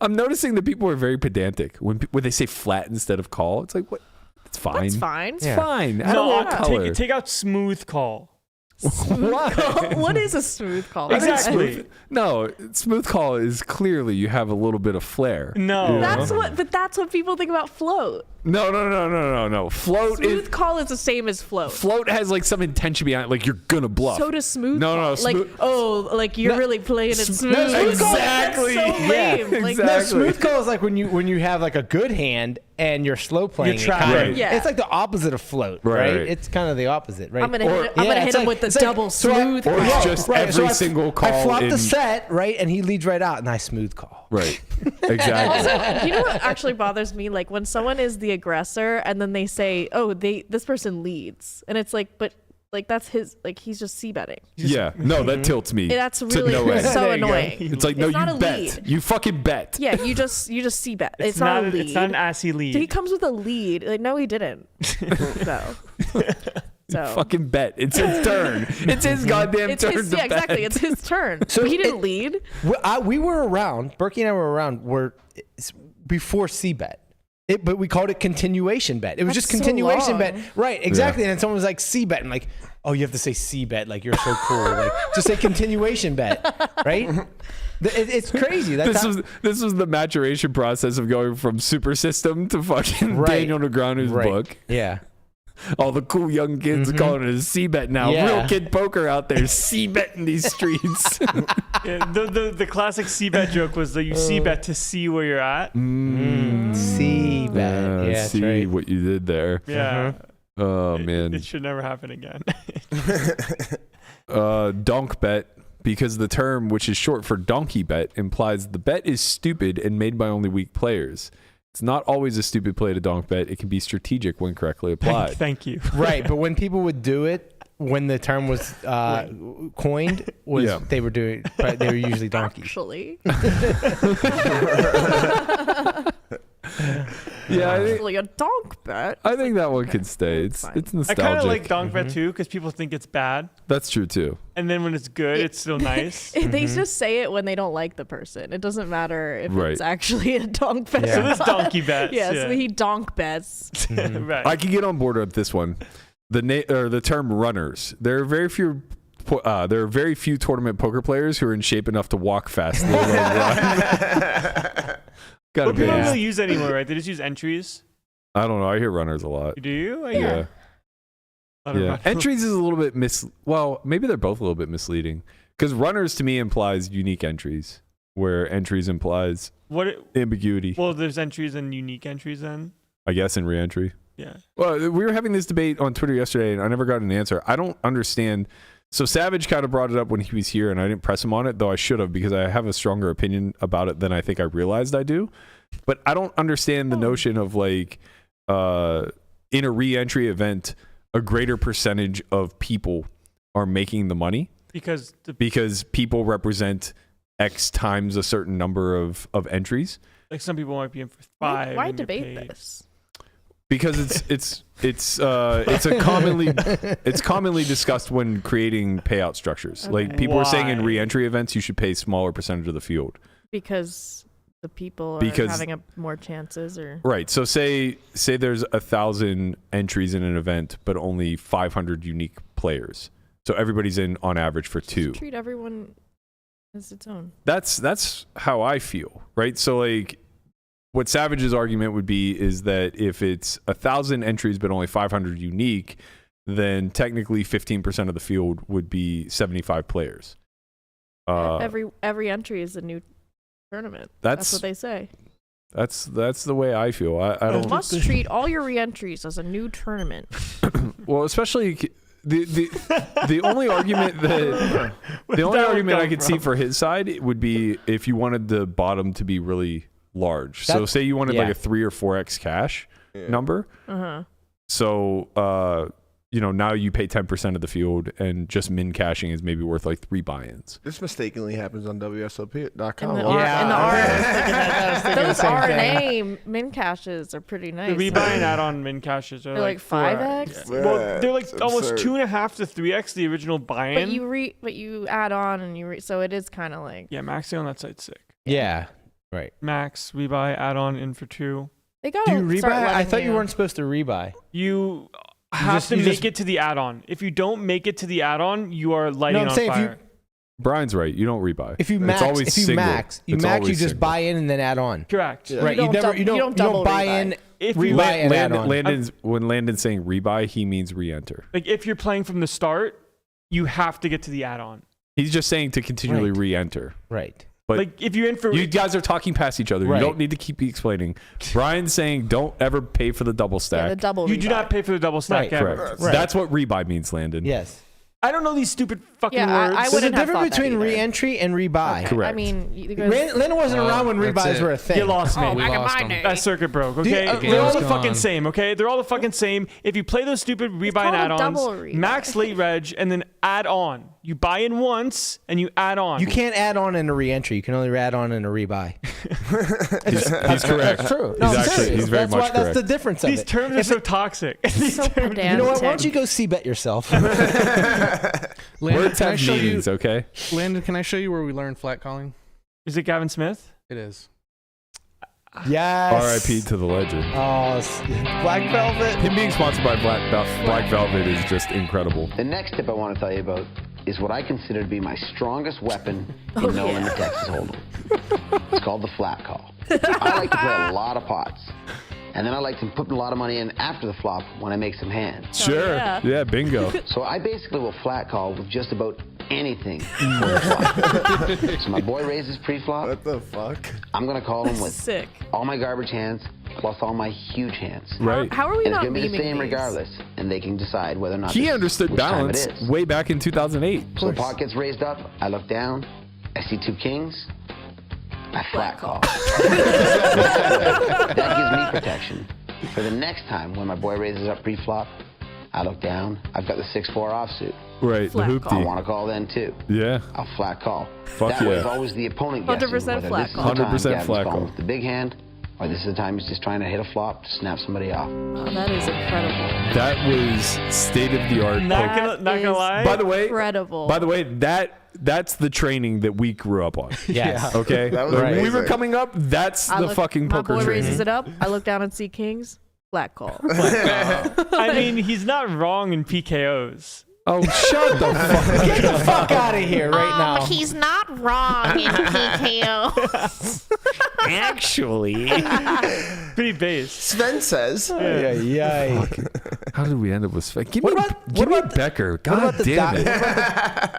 I'm noticing that people are very pedantic when they say flat instead of call. It's like, what? It's fine. That's fine. It's Yeah. fine. I don't No, want color. take out smooth call. Why? What is a smooth call? Exactly. No, smooth call is clearly you have a little bit of flair. No. That's what people think about float. No. Float Smooth is. call is the same as float. Float has like some intention behind it, like you're gonna bluff. So does smooth No, call. no, Like, smooth- like you're No, really playing it smooth. no, That's exactly. so lame. Yeah, Like, No, exactly. smooth call is like when you have like a good hand and you're slow playing. You're it kind trapped. of- Right. Yeah. It's like the opposite of float, right? Right. It's kind of the opposite, right? I'm gonna hit it's him with the it's double so I- smooth Or it's call. just every single call I flop in- the set, right, and he leads right out, and I smooth call. Right. Exactly. Also, you know what actually bothers me? Like when someone is the aggressor and then they say, "Oh, this person leads," and it's like, but like that's his, like he's just c-betting. Yeah. No, that tilts me. That's to really no end. so There you go. annoying. It's like, no, It's not you a bet. lead. You fucking bet. Yeah, you just c-bet. It's not not a lead. It's not an assy lead. He comes with a lead. Like, no, he didn't. So Fucking bet. It's his turn. It's his goddamn it's turn his, to yeah, exactly. bet. It's his turn. So So he didn't it- lead. We were around. Berkey and I were around. Before c-bet. But we called it continuation bet. It was That's just so continuation long. bet. Right, exactly. And then someone was like, c-bet. And like, oh, you have to say c-bet. Like, you're so cool. Like, just say continuation bet. Right? It's crazy. That's This was the maturation process of going from Super System to fucking Right. Daniel Negreanu's right. book. Yeah. All the cool young kids are calling it a C-bet now. Yeah. Real kid poker out there C-bet in these streets. Yeah, the classic c-bet joke was that you c-bet to see where you're at. C-bet. Yeah, that's see right. what you did there. Yeah. Oh, man. It should never happen again. Donk bet, because the term, which is short for donkey bet, implies the bet is stupid and made by only weak players. It's not always a stupid play to donk bet. It can be strategic when correctly applied. Thank you. Right, but when people would do it, when the term was coined, Yeah. they were usually donkeys. Actually, Yeah, I think, actually a donk bet. I think that one can stay. It's It's fine. I nostalgic. kind of like donk bet too because people think it's bad, That's true too. and then when it's good, it's still nice. They just say it when they don't like the person. It doesn't matter if Right. it's actually a donk bet. So this donkey bets. Yeah, so he donk bets. Right. I can get on board with this one. The term runners. There are very few tournament poker players who are in shape enough to walk fast. let alone run. Gotta But be. people don't really use that anymore, right? They just use entries. I don't know. I hear runners a lot. Do you? Yeah. I don't know. Entries is a little bit well, maybe they're both a little bit misleading because runners to me implies unique entries, where entries implies ambiguity. Well, there's entries and unique entries then. I guess in re-entry. Yeah. Well, we were having this debate on Twitter yesterday, and I never got an answer. I don't understand. So Savage kind of brought it up when he was here, and I didn't press him on it, though I should have, because I have a stronger opinion about it than I think I realized I do. But I don't understand the notion of like in a re-entry event, a greater percentage of people are making the money because people represent X times a certain number of entries. Like some people might be in for 5. Why debate this? Because it's commonly discussed when creating payout structures. Okay. Like people are saying in re-entry events, you should pay smaller percentage of the field because the people are having more chances, or right. So say there's 1,000 entries in an event, but only 500 unique players. So everybody's in on average for 2. Treat everyone as its own. That's how I feel, right? So like. What Savage's argument would be is that if it's 1,000 entries but only 500 unique, then technically 15% of the field would be 75 players. Every entry is a new tournament. That's what they say. That's the way I feel. I don't. You must treat all your re-entries as a new tournament. Well, especially the only argument I could see for his side would be if you wanted the bottom to be really large. So say you wanted like a 3 or 4x cash number. So now you pay 10% of the field, and just min cashing is maybe worth like 3 buy-ins. This mistakenly happens on WSOP.com. Those RNA min caches are pretty nice. The rebuy and add-on min caches are like 5x. Yeah. Well, they're like almost 2.5 to 3x the original buy-in. But you add on and so it is kind of like maxing on that site's sick. Yeah, right. Max rebuy add-on in for 2. They got. Do you rebuy? I thought you weren't supposed to rebuy. You have to make it to the add-on. If you don't make it to the add-on, you are lighting on fire. Brian's right. You don't rebuy. If you max, you just buy in and then add on. Correct. Yeah. Right. You don't buy in. If you rebuy and add on. When Landon's saying rebuy, he means re-enter. Like if you're playing from the start, you have to get to the add-on. He's just saying to continually re-enter. Right. But like if you're in for you guys are talking past each other. Right. You don't need to keep explaining. Brian's saying don't ever pay for the double stack. The double you do not pay for the double stack ever. Correct. Right. That's what rebuy means, Landon. Yes. I don't know these stupid fucking words. I There's a difference between re-entry and rebuy. Okay. Correct. I mean, Landon wasn't around when rebuys were a thing. You lost me. We lost them. That circuit broke. Okay, they're all the fucking same. Okay, they're all the fucking same. If you play those stupid rebuy and add-ons, max late reg and then add on. You buy in once and you add on. You can't add on in a re-entry. You can only add on in a rebuy. He's correct. That's true. He's very much correct. That's the difference of These terms are so toxic. So pedantic. You know what? Why don't you go c-bet yourself? Landon, can I show you? Okay. Landon, can I show you where we learned flat calling? Is it Gavin Smith? It is. Yes. R.I.P. to the legend. Oh, Black Velvet. Him being sponsored by Black Velvet is just incredible. The next tip I want to tell you about is what I consider to be my strongest weapon in knowing the Texas Hold'em. It's called the flat call. I like to play a lot of pots. And then I like to put a lot of money in after the flop when I make some hands. Sure. Yeah, bingo. So I basically will flat call with just about anything for the flop. So my boy raises pre-flop. What the fuck? I'm going to call him with sick. all my garbage hands plus all my huge hands. Right. How are we not memeing? It's going to be the same these? regardless, and they can decide whether or not he understood balance way back in 2008. So the pot gets raised up, I look down, I see 2 kings, I flat call. That gives me protection. For the next time when my boy raises up pre-flop, I look down, I've got the 6-4 offsuit. Right, flat the hoopty. I want to call then too. Yeah. I'll flat call. Fuck that way it's always the opponent guessing 100% whether flat this is call. the time 100% Gavin's flat calling call. with the big hand, or this is the time he's just trying to hit a flop to snap somebody off. Oh, that is incredible. That was state of the art. Not gonna lie. By the way, incredible. That's the training that we grew up on. Yes. Okay. That was when we were amazing. coming up, that's the fucking poker My boy training. raises it up. I look down and see kings. Flat call. I mean, he's not wrong in PKOs. Oh, shut the fuck! Get the fuck out of here right now. He's not wrong in PKO. Actually, Pretty base. Sven says, Yeah. how did we end up with Sven? Give What me about Becker. God damn it!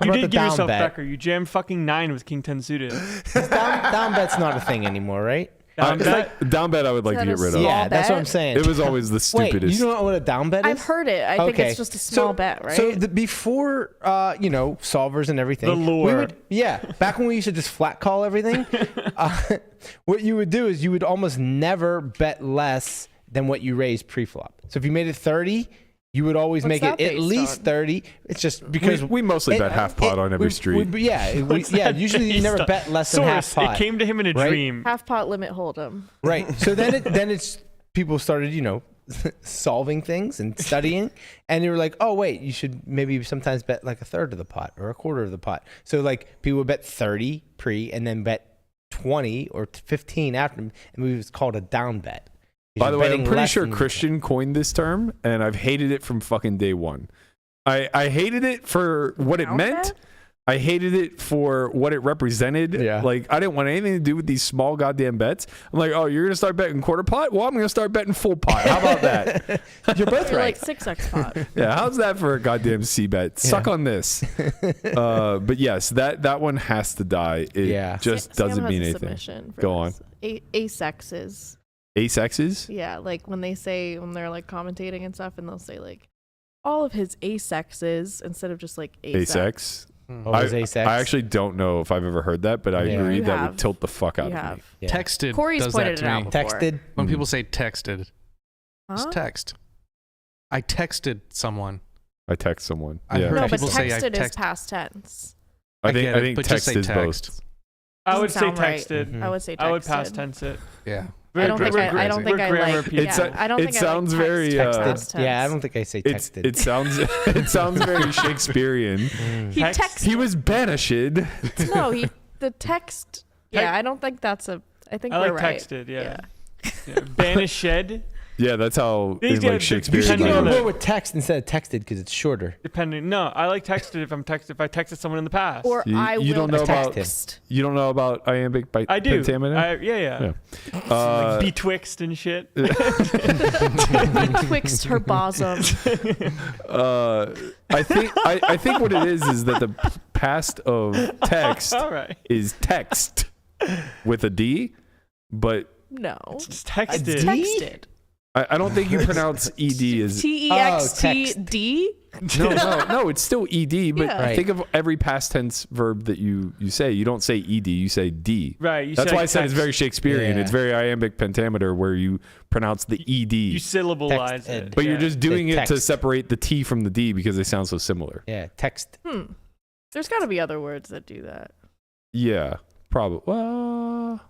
You the did give down yourself bet? Becker. You jammed fucking 9 with King 10 suited. Down bet's not a thing anymore, right? Down bet? Down bet I would like to get rid of. Yeah, Small that's what bet? I'm saying. It was always the Wait, stupidest. you don't know what a down bet is? I've heard it. I think it's just a small bet, right? So before, solvers and everything. The lure. Back when we used to just flat call everything, what you would do is you would almost never bet less than what you raised pre-flop. So if you made it 30, you would always What's make it that at based least on? 30. It's just because we mostly bet half pot on every street. Usually you never bet less than half Source, pot. it came to him in a right? dream. Half pot limit hold'em. Right. So then it's people started, solving things and studying, and they were like, oh wait, you should maybe sometimes bet like a third of the pot or a quarter of the pot. So like people would bet 30 pre and then bet 20 or 15 after, and it was called a down bet. By the way, I'm betting pretty less sure than- Christian coined this term, and I've hated it from fucking day one. I hated it for what it Down meant. bet? I hated it for what it represented. Yeah. Like, I didn't want anything to do with these small goddamn bets. I'm like, oh, you're going to start betting quarter pot? Well, I'm going to start betting full pot. How about that? You're both You're right. like 6x pot. Yeah, how's that for a goddamn C bet? Suck on this. But yes, that one has to die. It just Sam doesn't has mean a anything. submission for Go on. this. Asexes. Ace X's? Yeah, like when they're like commentating and stuff, and they'll say like all of his asexes instead of just like Ace X? What was ace X? I actually don't know if I've ever heard that, but I agree You that have. would tilt the fuck out You of have. me. Yeah. Texted Corey's does pointed that it to out me. before. Texted. When people say texted, it's Huh? text. I texted someone. I text someone. I Yeah. heard No, but people say I texted is text- past tense. I I think get it, think but just text say is text. both. I would Doesn't say sound right. texted. Mhm. I would say texted. I would past tense it. Yeah. I don't think We're I don't crazy. think I We're grammar like. people. It's Yeah, I don't it think sounds I like very, text uh, past tense. Yeah, I don't think I say texted. It sounds it sounds very Shakespearean. He Text- texted. He was banished. No, the text. Yeah, I don't think that's a. I think I we're like right. texted, yeah. Banished. Yeah, that's how These in like guys- Shakespeare. You should Depending go on more the- with text instead of texted because it's shorter. Depending. No, I like texted if I texted someone in the past. Or You- I you will don't know about- text. You don't know about iambic I do. pentameter? Yeah. Uh, Betwixt and shit. Betwixt her bosom. I think what it is that the past of text All right. is text with a D, but No. It's texted. Texted. I don't think you pronounce ed as TEXTD? no, it's still ed, but Yeah. think of every past tense verb that you say. You don't say ed, you say d. Right. That's say why I said it's text. very Shakespearean. Yeah. It's very iambic pentameter where you pronounce the ed. You syllableize Texted. it. But yeah. you're just doing Say it to text. separate the T from the D because they sound so similar. Yeah, text. There's got to be other words that do that. Yeah, probably. Well,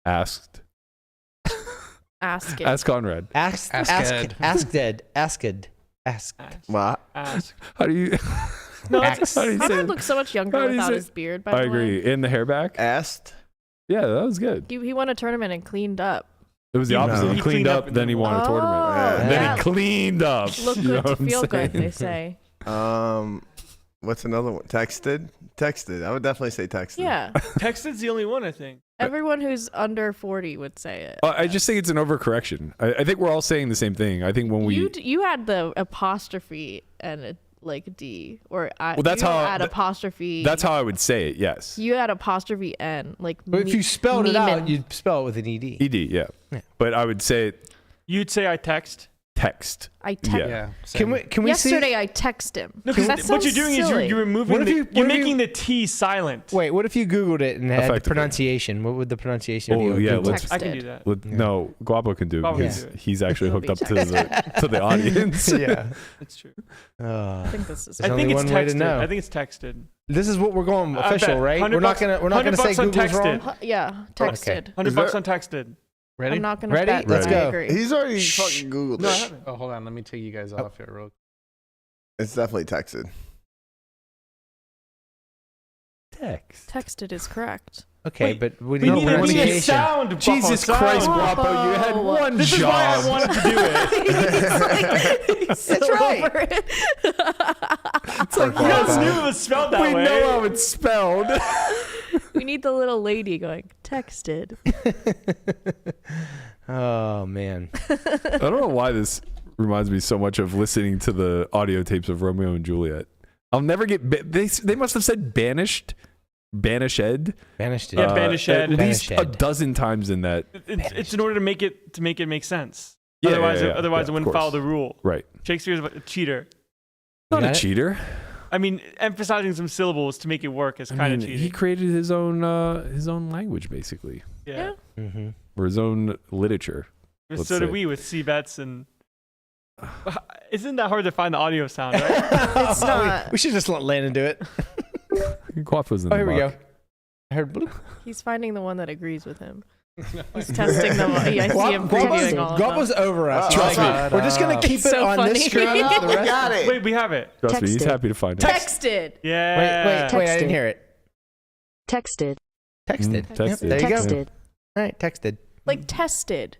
asked. Ask it. Ask Conrad. Asked. What? Ask. How do you? No, Axe. How do you say Conrad it? looks so much younger How do you without say- his beard, by I the way. agree. In the hair back. Asked? Yeah, that was good. He won a tournament and cleaned up. It was the opposite. No. He cleaned up, then he won a tournament. Oh, And then yeah. he cleaned up. Look You know good to what I'm feel good, saying? they say. What's another one? Texted? Texted. I would definitely say texted. Yeah. Texted's the only one, I think. Everyone who's under 40 would say it. I just think it's an overcorrection. I think we're all saying the same thing. I think when we You had the apostrophe and a, like D, or I. Well, that's you how- had apostrophe. that's how I would say it. Yes. You had apostrophe N, like. But if you spelled it Neiman. out, you'd spell it with an ed. Ed. Yeah. Yeah. But I would say it You'd say I text. text. I text. Yeah. Yeah. Can we Yesterday see? I text him. No, because That what sounds you're doing is silly. you're removing What if the, you- you're what if making you- the T silent. Wait, what if you Googled it and had the Effectively. pronunciation? What would the pronunciation be? Oh, on yeah, Google? let's- I can do Texted. that. No, Guapo can do it Guapo can because do it. he's actually He'll hooked be up to the audience. Yeah. That's true. I think this is. There's I only think it's one way to texted. know. I think it's texted. This is what we're going I official, bet. right? 100 We're not bucks- gonna say 100 Google's bucks on wrong. texted. Yeah, texted. $100 on texted. Ready? I'm not gonna Ready? bet. Let's but I go. agree. He's already fucking Googled No, I it. haven't. Oh, hold on. Let me take you guys off here real quick. It's definitely texted. Text. Texted is correct. Okay, Wait, but we we need need a pronunciation. sound. Buffo, Jesus sound. Christ, Guapo, you had one This is why I job. wanted to do it. That's right. You guys knew it was spelled that We way. know how it's spelled. We need the little lady going, texted. Oh man. I don't know why this reminds me so much of listening to the audio tapes of Romeo and Juliet. I'll never get. They must have said banished. Banished. Banished. Yeah, banished. At least Banished. a dozen times in that. It's in order to make it make sense. Yeah, Otherwise, yeah, otherwise yeah, it of wouldn't follow course. the rule. Right. Shakespeare's a cheater. Not got a it? cheater. I mean, emphasizing some syllables to make it work is kind of cheating. He created his own language, basically, Yeah. Mm-hmm. or his own literature. let's So did say. we with C-Bets and. Isn't that hard to find the audio sound, right? It's not. We should just let Landon do it. Guapo's in Oh, the here we go. muck. I heard bloop. He's finding the one that agrees with him. He's testing them. Yeah, I see him Guapo's, previewing all of them. Guapo's over us. Trust me. We're just gonna keep It's it so on funny. this screen. We for the rest got of- it. Wait, we have it. Trust me, he's Texted. happy to find it. Texted. Yeah. Wait, I didn't hear it. Texted. Texted. Texted. Yep, there you go. Texted. All right, texted. Like tested.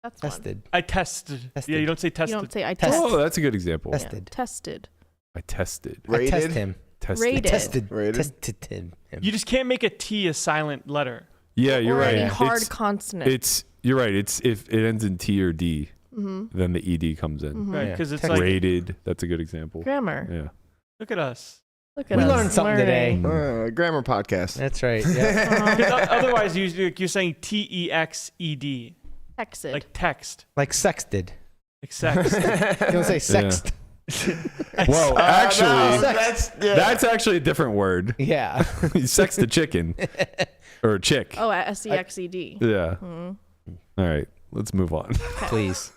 That's one. Tested. I tested. Tested. Yeah, you don't say You tested. don't say I Test. tested. Oh, that's a good example. Yeah, Tested. tested. I tested. I test Rated? him. Tested. Rated. Tested. Rated? Tested him. You just can't make a T a silent letter. Yeah, you're or right. any hard It's- consonant. You're right. It's if it ends in T or D, Mm-hmm. then the ED comes in. Mm-hmm. Right, Yeah. because it's Text- like, Rated. That's a good example. Grammar. Yeah. look at us. Look at We us learned something today. learning. Grammar podcast. That's right. Yeah. 'Cause otherwise, you're saying Texed, Texted. like text, Like sexted. like sex. You don't say sext. Well, actually, yeah. that's actually a different word. Yeah. You sex the chicken or a chick. Oh, SEXED. Yeah. Mhm. All right. Let's move on. Please.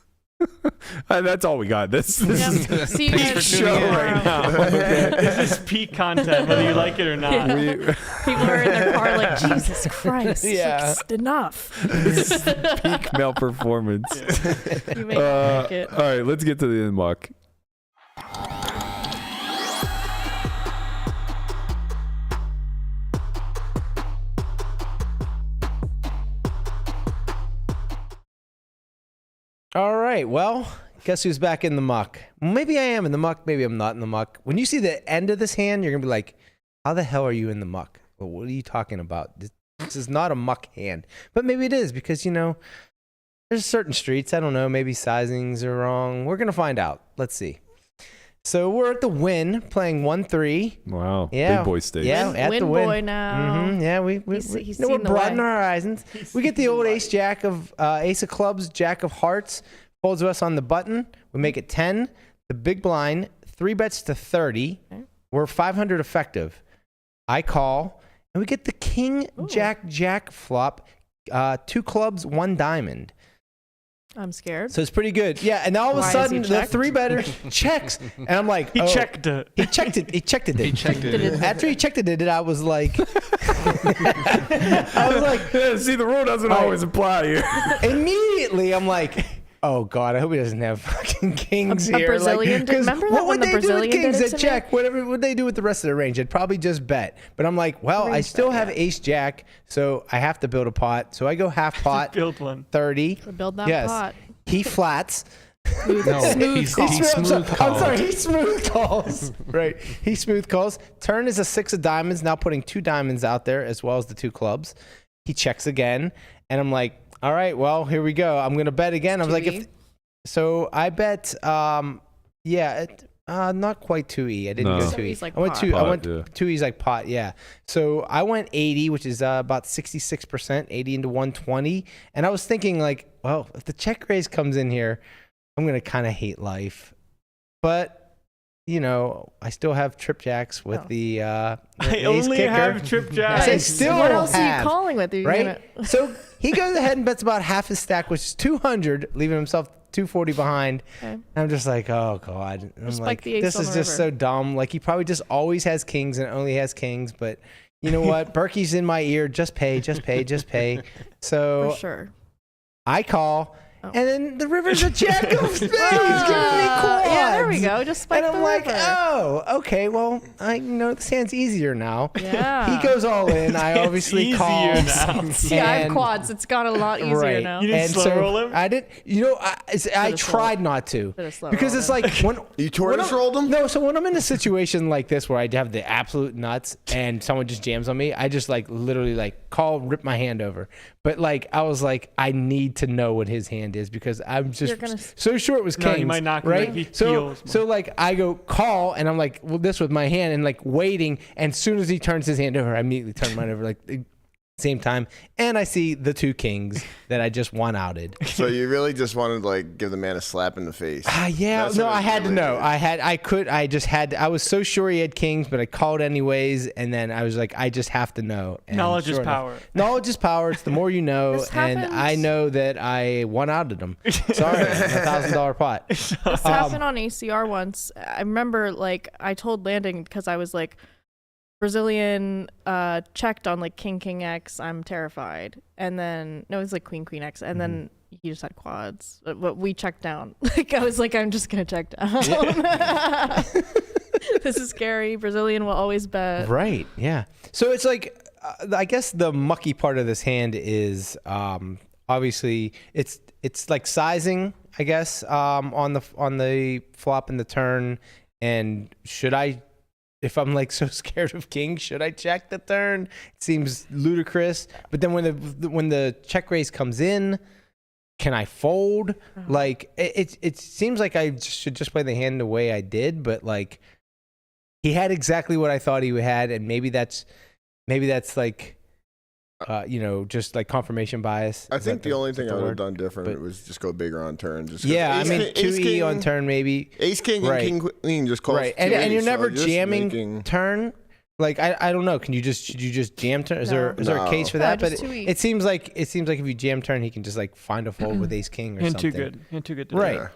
That's all we got. This Yep. is See you peak guys show tomorrow. right now. This is peak content, whether you like it or not. Yeah. We, People are in their car like, Jesus Christ. Yeah. It's enough. peak male performance. You may not like it. All right, let's get to the end muck. All right. Well, guess who's back in the muck? Maybe I am in the muck. Maybe I'm not in the muck. When you see the end of this hand, you're going to be like, how the hell are you in the muck? Well, what are you talking about? This is not a muck hand. But maybe it is because, there's certain streets. I don't know. Maybe sizings are wrong. We're going to find out. Let's see. So we're at the Win playing 1-3. Wow. Yeah. Big boy stakes. Yeah, at Win the Win. boy now. Yeah, we He's we're seen the broadening way. our horizons. We get the old ace of clubs, jack of hearts, folds to us on the button. We make it 10. The big blind, 3 bets to 30. Okay. We're 500 effective. I call, and we get the king, jack flop, 2 clubs, 1 diamond. I'm scared. So it's pretty good. Yeah, and all of a Why is sudden he the checked? 3-better checks, and I'm like, He oh. checked it. He checked it. He checked it. He checked it. After he checked it, I was like, I was like, Yeah, see, the rule doesn't always apply here. immediately, I'm like, oh God, I hope he doesn't have fucking kings A here. Brazilian did- 'cause remember that what when would the they do Brazilian with kings did it that to me? check? Whatever would they do with the rest of the range? They'd probably just bet. But I'm like, well, I Range still bet, have yeah. ace jack, so I have to build a pot. So I go half pot, Build one. 30. To build that yes. pot. He flats. No, Smooth he's call. smooth I'm call. sorry, he smooth calls. Right. He smooth calls. Turn is a 6 of diamonds, now putting 2 diamonds out there as well as the 2 clubs. He checks again, and I'm like, all right, well, here we go. I'm going to bet again. I was like, so I bet, not quite 2E. I didn't No. go So 2E. he's like I went pot. 2. I Pot, went yeah. 2E's like pot, yeah. So I went 80, which is about 66%, 80 into 120. And I was thinking like, well, if the check raise comes in here, I'm going to kind of hate life. But, I still have trip jacks with the I ace only kicker. have trip jacks. I still What else are have, you calling with? Are you right? gonna- So he goes ahead and bets about half his stack, which is 200, leaving himself 240 behind. Okay. And I'm just like, oh God. And I'm Just like, like the ace this on is the just river. so dumb. Like he probably just always has kings and only has kings. But you know what? Berkey's in my ear. Just pay, just pay, just pay. So For sure. I call, And then the river's a jack of spades. He's giving me quads. Yeah, there we go. Just spike and I'm the like, river. oh, okay. Well, this hand's easier now. Yeah. He goes all in. I obviously easier call. now. Yeah, I have quads. It's got a lot easier now. You didn't slow roll him? I did. I tried not to because it's like when You tortoise rolled him? No, so when I'm in a situation like this where I have the absolute nuts and someone just jams on me, I just like literally like rip my hand over. But like I was like, I need to know what his hand is because I'm just so sure it was No, you kings, might not right? like he So feels like I go call and I'm like, well, this with my hand and like waiting, and as soon as he turns his hand over, I immediately turn mine over like same time, and I see the 2 kings that I just one outed. So you really just wanted to like give the man a slap in the face? Yeah, That's no, what I had to really know. is. I was so sure he had kings, but I called anyways, and then I was like, I just have to know. And Knowledge is sure enough- power. Knowledge is power. It's the more you know, This and happens- I know that I one outed him. Sorry, $1,000 pot. This happened on ACR once. I remember, like, I told Landing because I was like, Brazilian checked on like King X. I'm terrified, and then no, it was like Queen X, and then he just had quads. But we checked down. Like I was like, I'm just gonna check down. This is scary. Brazilian will always bet. Right. Yeah. So it's like, I guess the mucky part of this hand is obviously it's like sizing, I guess, on the flop and the turn. And should I, if I'm like so scared of king, should I check the turn? It seems ludicrous. But then when the check raise comes in, can I fold? Like it seems like I should just play the hand the way I did, but like he had exactly what I thought he had, and maybe that's like just like confirmation bias. I think the only thing I would have done different was just go bigger on turn. Just I mean 2E on turn maybe. Ace king and king queen just call right, and you're never jamming turn. Like I don't know. Should you just jam turn? Is there a case for that? But it seems like if you jam turn, he can just like find a fold with ace king or something. And too good.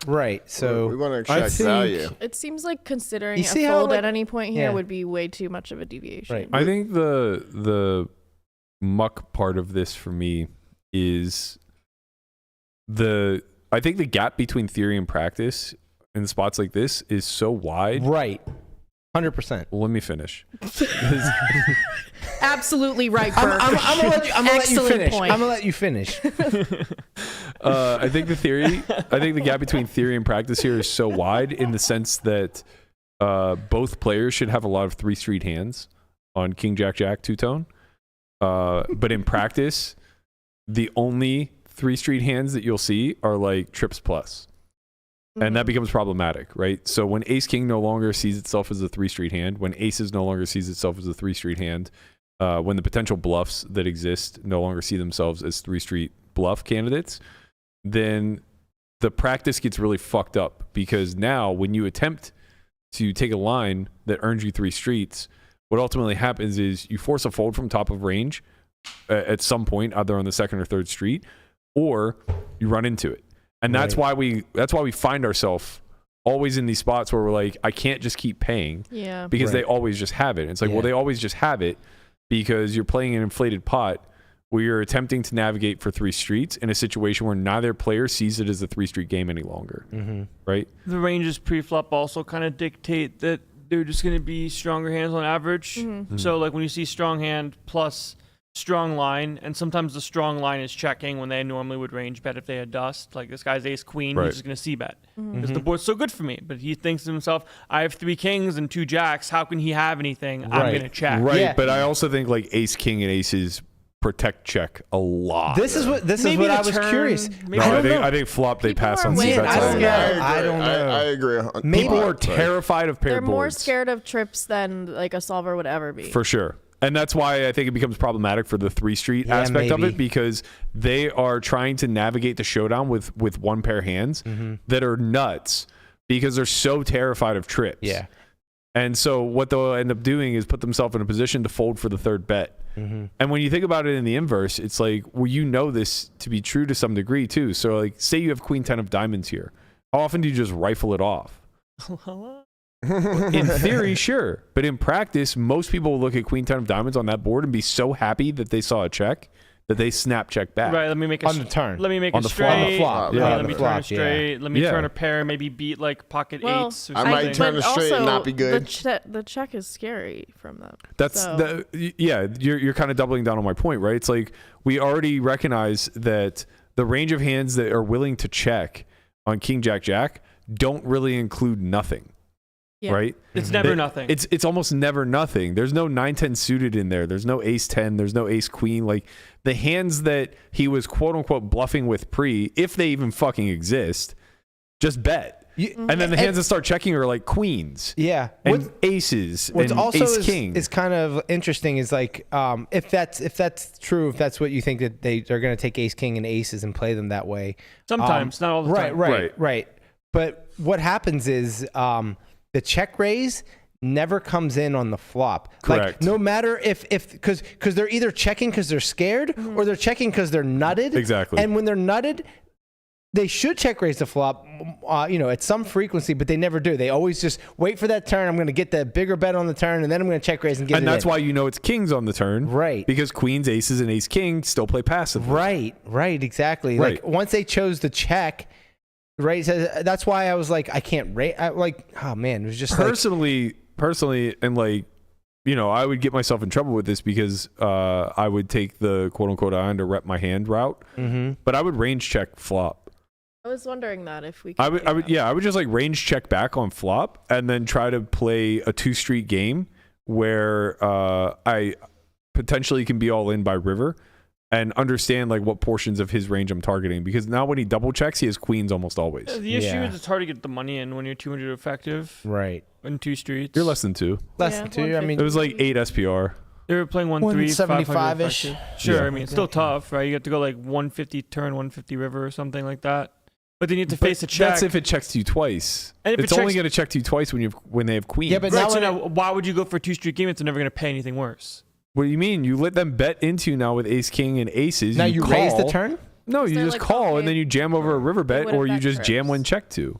Right. So we want to extract value. It seems like considering a see fold how, at any point here would be way too much of a deviation. Right. I think the muck part of this for me is I think the gap between theory and practice in spots like this is so wide. Right. 100%. Well, let me finish. Absolutely right, Berk. I'm gonna let you finish. Point. I'm gonna let you finish. I think the gap between theory and practice here is so wide in the sense that both players should have a lot of 3 street hands on king jack jack two-tone. But in practice, the only 3 street hands that you'll see are like trips plus. And that becomes problematic, right? So when ace king no longer sees itself as a 3 street hand, when aces no longer sees itself as a 3 street hand, when the potential bluffs that exist no longer see themselves as 3 street bluff candidates, then the practice gets really fucked up, because now when you attempt to take a line that earns you 3 streets, what ultimately happens is you force a fold from top of range at some point, either on the 2nd or 3rd street, or you run into it. And that's why we find ourselves always in these spots where we're like, I can't just keep paying, because they always just have it. It's like, well, they always just have it because you're playing an inflated pot where you're attempting to navigate for 3 streets in a situation where neither player sees it as a 3 street game any longer, right? The ranges pre-flop also kind of dictate that they're just going to be stronger hands on average. So like when you see strong hand plus strong line, and sometimes the strong line is checking when they normally would range bet if they had dust. Like this guy's ace queen, he's just going to c bet because the board's so good for me. But he thinks to himself, I have 3 kings and 2 jacks. How can he have anything? I'm going to check. Right, but I also think like ace king and aces protect check a lot. This is what I was curious. I think flop they pass on c bets. I don't know. I agree. People are terrified of paired They're boards. more scared of trips than like a solver would ever be. For sure. And that's why I think it becomes problematic for the 3 street aspect of it, because they are trying to navigate the showdown with one pair hands that are nuts because they're so terrified of trips. Yeah. And so what they'll end up doing is put themselves in a position to fold for the 3rd bet. And when you think about it in the inverse, it's like, well, you know this to be true to some degree too. So like, say you have queen 10 of diamonds here. How often do you just rifle it off? In theory, sure. But in practice, most people will look at queen 10 of diamonds on that board and be so happy that they saw a check that they snap check back. Right, let me make on the turn. Let me make On a the straight. flop. On the flop. Yeah, Yeah, let on me the turn a flop, yeah. straight. Let me Yeah. turn a pair. Maybe beat like pocket Well, eights or I something. might turn a straight and not be good. The check is scary from them. That's So- you're kind of doubling down on my point, right? It's like we already recognize that the range of hands that are willing to check on King Jack Jack don't really include nothing. Yeah. Right? It's never nothing. It's almost never nothing. There's no 9-10 suited in there. There's no ace 10. There's no ace queen. Like the hands that he was quote unquote bluffing with pre, if they even fucking exist, just bet. And then the hands that start checking are like queens. Yeah. And aces What's and also ace king. is kind of interesting is like if that's true, if that's what you think that they're going to take ace king and aces and play them that way. Sometimes, not all the time. Right. But what happens is the check raise never comes in on the flop. Correct. Like no matter if because they're either checking because they're scared or they're checking because they're nutted. Exactly. And when they're nutted, they should check raise the flop, at some frequency, but they never do. They always just wait for that turn. I'm going to get the bigger bet on the turn, and then I'm going to check raise and get it in. And that's why you know it's kings on the turn. Right. Because queens, aces, and ace king still play passively. Right, exactly. Right. Like once they chose the check, right? So that's why I was like, I can't rate. Oh man, it was just personally, and like, I would get myself in trouble with this because I would take the quote unquote I under rep my hand route, but I would range check flop. I was wondering that if we. I would just like range check back on flop and then try to play a 2-street game where I potentially can be all in by river and understand like what portions of his range I'm targeting, because now when he double checks, he has queens almost always. The issue is it's hard to get the money in when you're 200 effective. Right. In 2 streets. You're less than 2. Less than 2. I mean, it was like 8 SPR. They were playing 175-ish. Sure, Yeah. I mean it's still tough, right? You have to go like 150 turn, 150 river or something like that. But then you have to face a check. That's if it checks to you twice. And if it's it only checks- going to check to you twice when they have queens. Yeah, but Right, now so when now why would you go for a 2-street game? It's never going to pay anything worse. What do you mean? You let them bet into you now with ace king and aces. now you raise the call. turn. No, you they're just like, call okay, and then you jam over a river bet, would've or you bet just jam trips. when check to.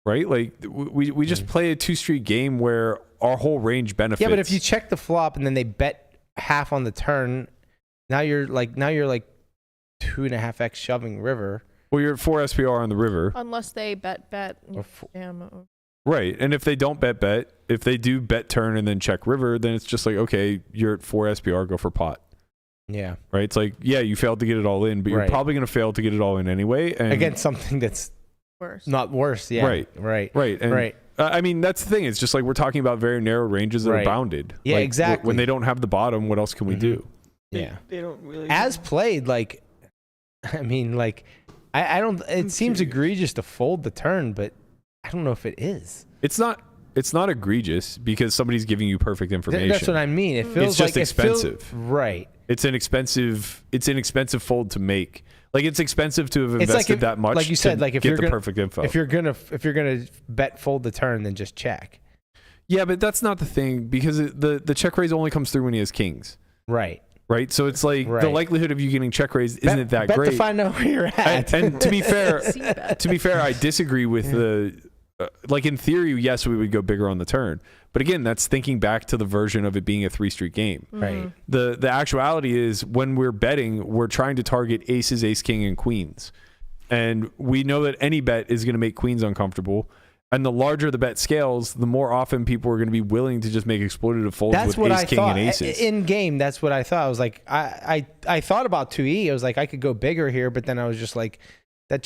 Right? Like we just play a 2-street game where our whole range benefits. Yeah, but if you check the flop and then they bet half on the turn, now you're like 2.5x shoving river. well, you're at 4 SPR on the river. Unless they bet. Or Right. And if they don't bet, if they do bet turn and then check river, then it's just like, okay, you're at 4 SPR, go for pot. Yeah. Right? It's like, yeah, you failed to get it all in, but you're Right. probably going to fail to get it all in anyway. And Against something that's worse. not worse. Yeah. Right. Right. And, Right. I mean, that's the thing. It's just like we're talking about very narrow ranges that Right. are bounded. Yeah, Like, exactly. When they don't have the bottom, what else can we do? Yeah. They don't really. As played, like, I mean, like, I don't. It seems egregious to fold the turn, but I don't know if it is. It's not egregious because somebody's giving you perfect information. That's what I mean. It feels It's just like expensive. Right. It's an expensive fold to make. Like it's expensive to have It's like invested if- that much. like you said, to like if get you're the gonna- perfect info. If you're gonna bet fold the turn, then just check. Yeah, but that's not the thing because the check raise only comes through when he has kings. Right. Right. So it's like the Right. likelihood of you getting check raised isn't that bet great. to find out where you're at. And to be fair, C-bet. I disagree with the. Like in theory, yes, we would go bigger on the turn, but again, that's thinking back to the version of it being a 3-street game. Right. The actuality is when we're betting, we're trying to target aces, ace, king, and queens, and we know that any bet is going to make queens uncomfortable. And the larger the bet scales, the more often people are going to be willing to just make exploitative folds That's with what ace, I king, thought. and aces. In game, that's what I thought. I was like, I thought about 2E. I was like, I could go bigger here, but then I was just like, it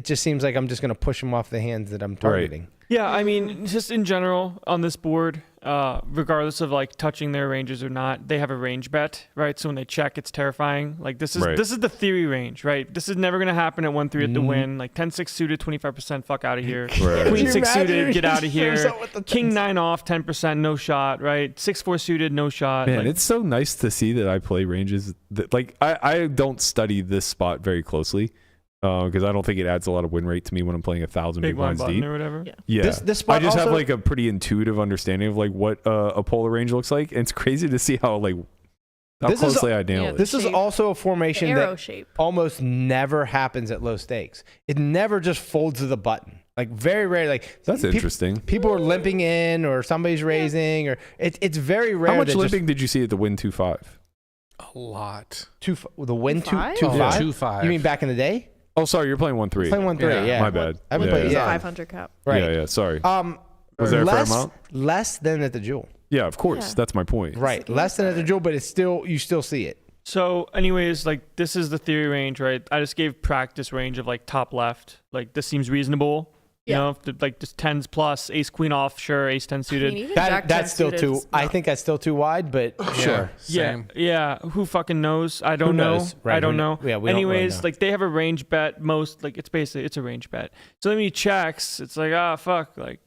just seems like I'm just going to push them off the hands that I'm targeting. Yeah, I mean, just in general on this board, regardless of like touching their ranges or not, they have a range bet, right? So when they check, it's terrifying. Like this is the theory range, right? This is never gonna happen at 1-3 at the win. Like 10-6 suited, 25%, fuck out of here. Right. Queen Could you 6 suited, imagine? get out of here. Shows up with the King 10s. 9 off, 10%, no shot, right? 6-4 suited, no shot. Man, Like, it's so nice to see that I play ranges that like I don't study this spot very closely because I don't think it adds a lot of win rate to me when I'm playing 1,000 big big blind blinds button deep. or whatever. Yeah, This spot I just have also- like a pretty intuitive understanding of like what a polar range looks like, and it's crazy to see how This is- closely I nail yeah, it. This is shape. also a formation The arrow that shape. almost never happens at low stakes. It never just folds to the button. Like very rare. Like That's peop- interesting. People are limping in, or somebody's raising, or it's very rare. How much that limping did you see at the win 2-5? A lot. The win 2-5? 2-5? 2-5. You mean back in the day? Oh, sorry, you're playing 1-3. Playing 1-3, yeah. My bad. I've been Yeah, playing, yeah. yeah. 500 cap. Right. Yeah, sorry. Was there a fair less, amount? less than at the Jewel. Yeah, of course. Yeah. That's my point. Right. Less than at the Jewel, but it's still you still see it. So, anyways, like this is the theory range, right? I just gave practice range of like top left. Like this seems reasonable. You Yeah. know, like just 10s plus, ace queen off, sure, ace 10 I suited. mean, even Jack 10 That's still suited too. is I not- think that's still too wide, but sure. Same. Yeah. Who fucking knows? I don't know. knows? Right, I don't who know. kn- yeah, we don't really Anyways, know. like they have a range bet. Most like it's a range bet. So then he checks. It's like fuck, like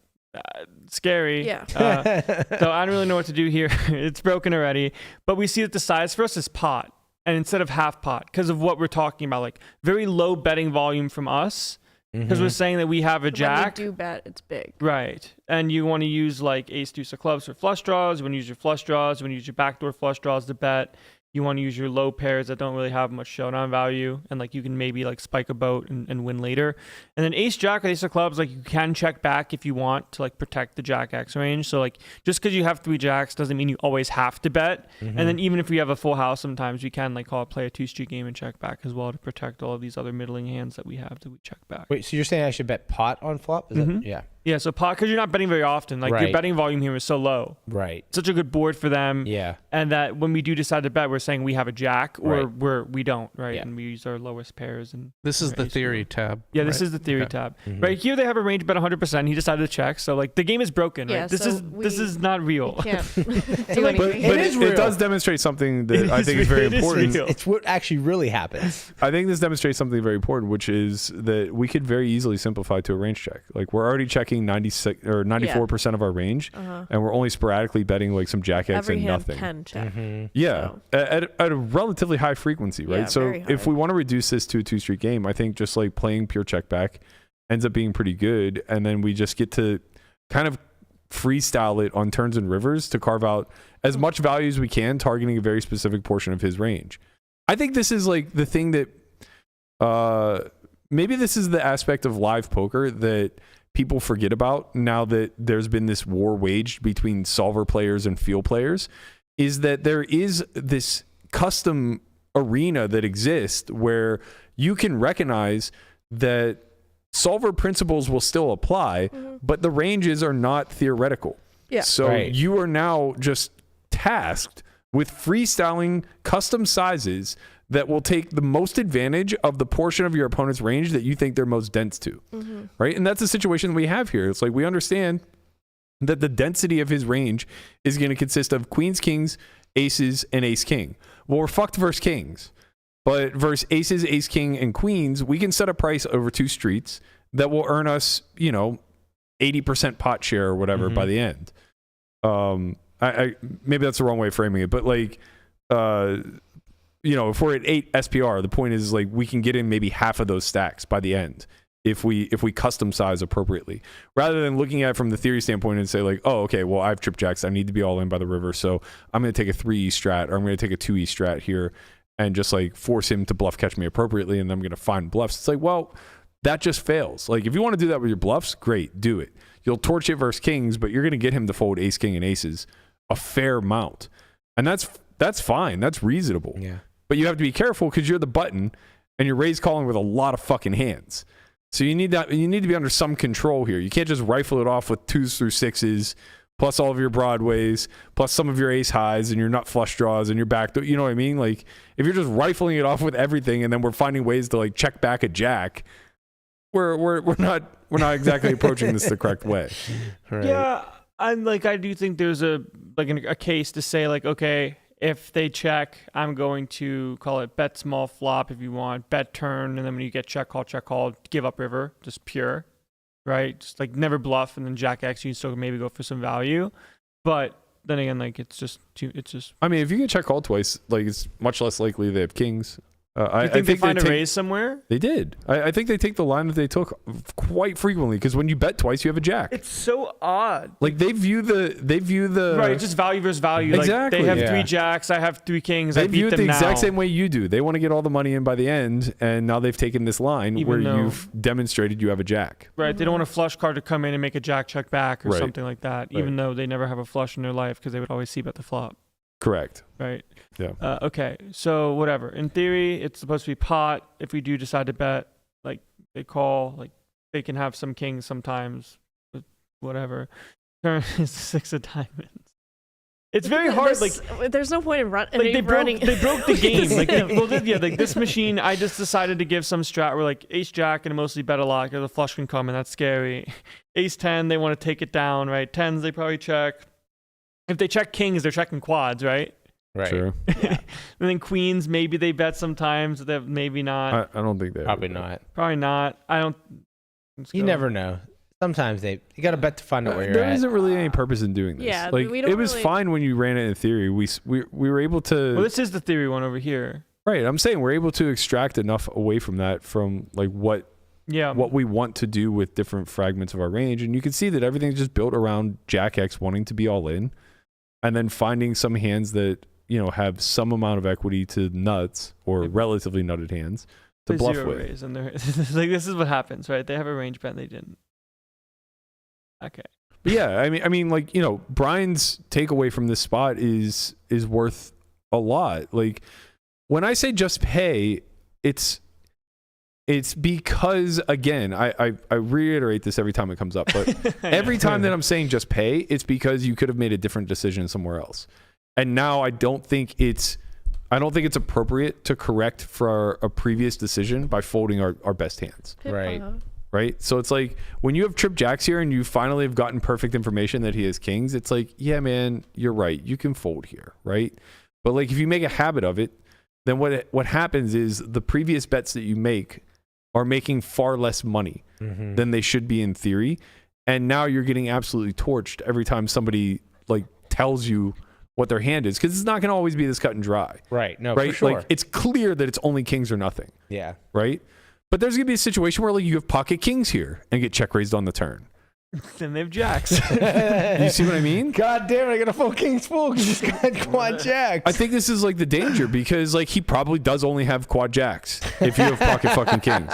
scary. Yeah. So I don't really know what to do here. It's broken already. But we see that the size for us is pot, and instead of half pot, because of what we're talking about, like very low betting volume from us. Because we're saying that we have a jack. When we do bet, it's big. Right. And you want to use like ace deuce of clubs for flush draws. You want to use your flush draws. You want to use your backdoor flush draws to bet. You want to use your low pairs that don't really have much showdown value. And like you can maybe like spike a boat and win later. And then ace jack or ace of clubs, like you can check back if you want to like protect the jack X range. So like just because you have 3 jacks doesn't mean you always have to bet. And then even if we have a full house, sometimes we can like play a 2-street game and check back as well to protect all of these other middling hands that we have that we check back. Wait, so you're saying I should bet pot on flop? Is that, yeah. Yeah, so pot, because you're not betting very often. Like your Right. betting volume here is so low. Right. Such a good board for them. Yeah. And that when we do decide to bet, we're saying we have a jack or Right. we don't, right? Yeah. And we use our lowest pairs. And This is our the ace theory four. tab. Yeah, this right? is the theory Okay. tab. Right here, they have a range bet 100%. He decided to check, so like the game is broken. Yeah, Right? This so is not real. You can't do But, anything. but It is it real. does demonstrate something that It I is think is very real. It is important. real. It's what actually really happens. I think this demonstrates something very important, which is that we could very easily simplify to a range check. Like we're already checking 96 or 94% of our range, and we're only sporadically betting like some jack X Every and hand nothing. can check. Yeah, at a relatively high frequency, right? Yeah, So very high. if we want to reduce this to a 2-street game, I think just like playing pure check back ends up being pretty good, and then we just get to kind of freestyle it on turns and rivers to carve out as much value as we can, targeting a very specific portion of his range. I think this is like the thing that maybe this is the aspect of live poker that people forget about now that there's been this war waged between solver players and field players, is that there is this custom arena that exists where you can recognize that solver principles will still apply, but the ranges are not theoretical. Yeah. So Right. you are now just tasked with freestyling custom sizes that will take the most advantage of the portion of your opponent's range that you think they're most dense to. Right? And that's the situation we have here. It's like we understand that the density of his range is going to consist of queens, kings, aces, and ace king. Well, we're fucked versus kings. But versus aces, ace king, and queens, we can set a price over 2 streets that will earn us, 80% pot share or whatever by the end. I maybe that's the wrong way of framing it, but like, if we're at 8 SPR, the point is like we can get in maybe half of those stacks by the end if we custom size appropriately, rather than looking at it from the theory standpoint and say like, oh, okay, well I have trip jacks, I need to be all in by the river, so I'm going to take a 3E strat or I'm going to take a 2E strat here and just like force him to bluff catch me appropriately, and I'm going to find bluffs. It's like, well, that just fails. Like if you want to do that with your bluffs, great, do it. You'll torch it versus kings, but you're going to get him to fold ace, king, and aces a fair amount, and that's fine, that's reasonable. Yeah. But you have to be careful because you're the button and you're raise calling with a lot of fucking hands. So you need to be under some control here. You can't just rifle it off with 2s through 6s, plus all of your Broadways, plus some of your ace highs and your nut flush draws and your back. You know what I mean? Like if you're just rifling it off with everything and then we're finding ways to like check back a jack, we're not exactly approaching this the correct way. Right. Yeah, I do think there's a case to say like, okay, if they check, I'm going to call it bet small flop if you want, bet turn, and then when you get check call, give up river, just pure, right? Just like never bluff, and then jack X, you can still maybe go for some value. But then again, like it's just. I mean, if you get check call twice, like it's much less likely they have kings. I think they find a raise somewhere? They did. I think they take the line that they took quite frequently because when you bet twice, you have a jack. It's so odd. Like they view the Right, it's just value versus value. Exactly. Like they have Yeah. 3 jacks, I have 3 kings. They I view beat it them the now. exact same way you do. They want to get all the money in by the end, and now they've taken this line Even where though- you've demonstrated you have a jack. Right, they don't want a flush card to come in and make a jack check back or Right. something like that, even though they never have a flush in their life because they would always see bet the flop. Correct. right? Yeah. Okay, so whatever. In theory, it's supposed to be pot. If we do decide to bet, like they call, like they can have some kings sometimes, but whatever. Turn is 6 of diamonds. It's very hard. Like there's no point in like they running. broke the game. Like this machine. I just decided to give some strat where like ace jack and mostly bet a lot because the flush can come and that's scary. Ace 10, they want to take it down, right? 10s, they probably check. If they check kings, they're checking quads, right? Right. Sure. And then queens, maybe they bet sometimes. That maybe not. I don't think they Probably ever not. Probably not. I don't. You never know. Sometimes you got to bet to find out where you're there at. isn't really any purpose in doing this. Yeah, like we don't it was really- fine when you ran it in theory. We were able to. Well, this is the theory one over here. Right. I'm saying we're able to extract enough away from that from like what we want to do with different fragments of our range, and you can see that everything's just built around Jack X wanting to be all in, and then finding some hands that have some amount of equity to nuts or relatively nutted hands to They bluff zero with. raise and they're like, this is what happens, right? They have a range bet and they didn't. Okay. But yeah, I mean, like, Brian's takeaway from this spot is worth a lot. Like, when I say just pay, it's because, again, I reiterate this every time it comes up, but every time that I'm saying just pay, it's because you could have made a different decision somewhere else. And now I don't think it's appropriate to correct for a previous decision by folding our best hands. Right. Right. So it's like when you have trip jacks here and you finally have gotten perfect information that he has kings, it's like, yeah, man, you're right. You can fold here. Right. But like if you make a habit of it, then what happens is the previous bets that you make are making far less money than they should be in theory. And now you're getting absolutely torched every time somebody like tells you what their hand is, because it's not going to always be this cut and dry. Right. No, right. for sure. Like it's clear that it's only kings or nothing. Yeah. Right. But there's going to be a situation where like you have pocket kings here and get check raised on the turn. Then they have jacks. You see what I mean? God damn it, I got a full king's full because he's got quad jacks. I think this is like the danger because like he probably does only have quad jacks if you have pocket fucking kings.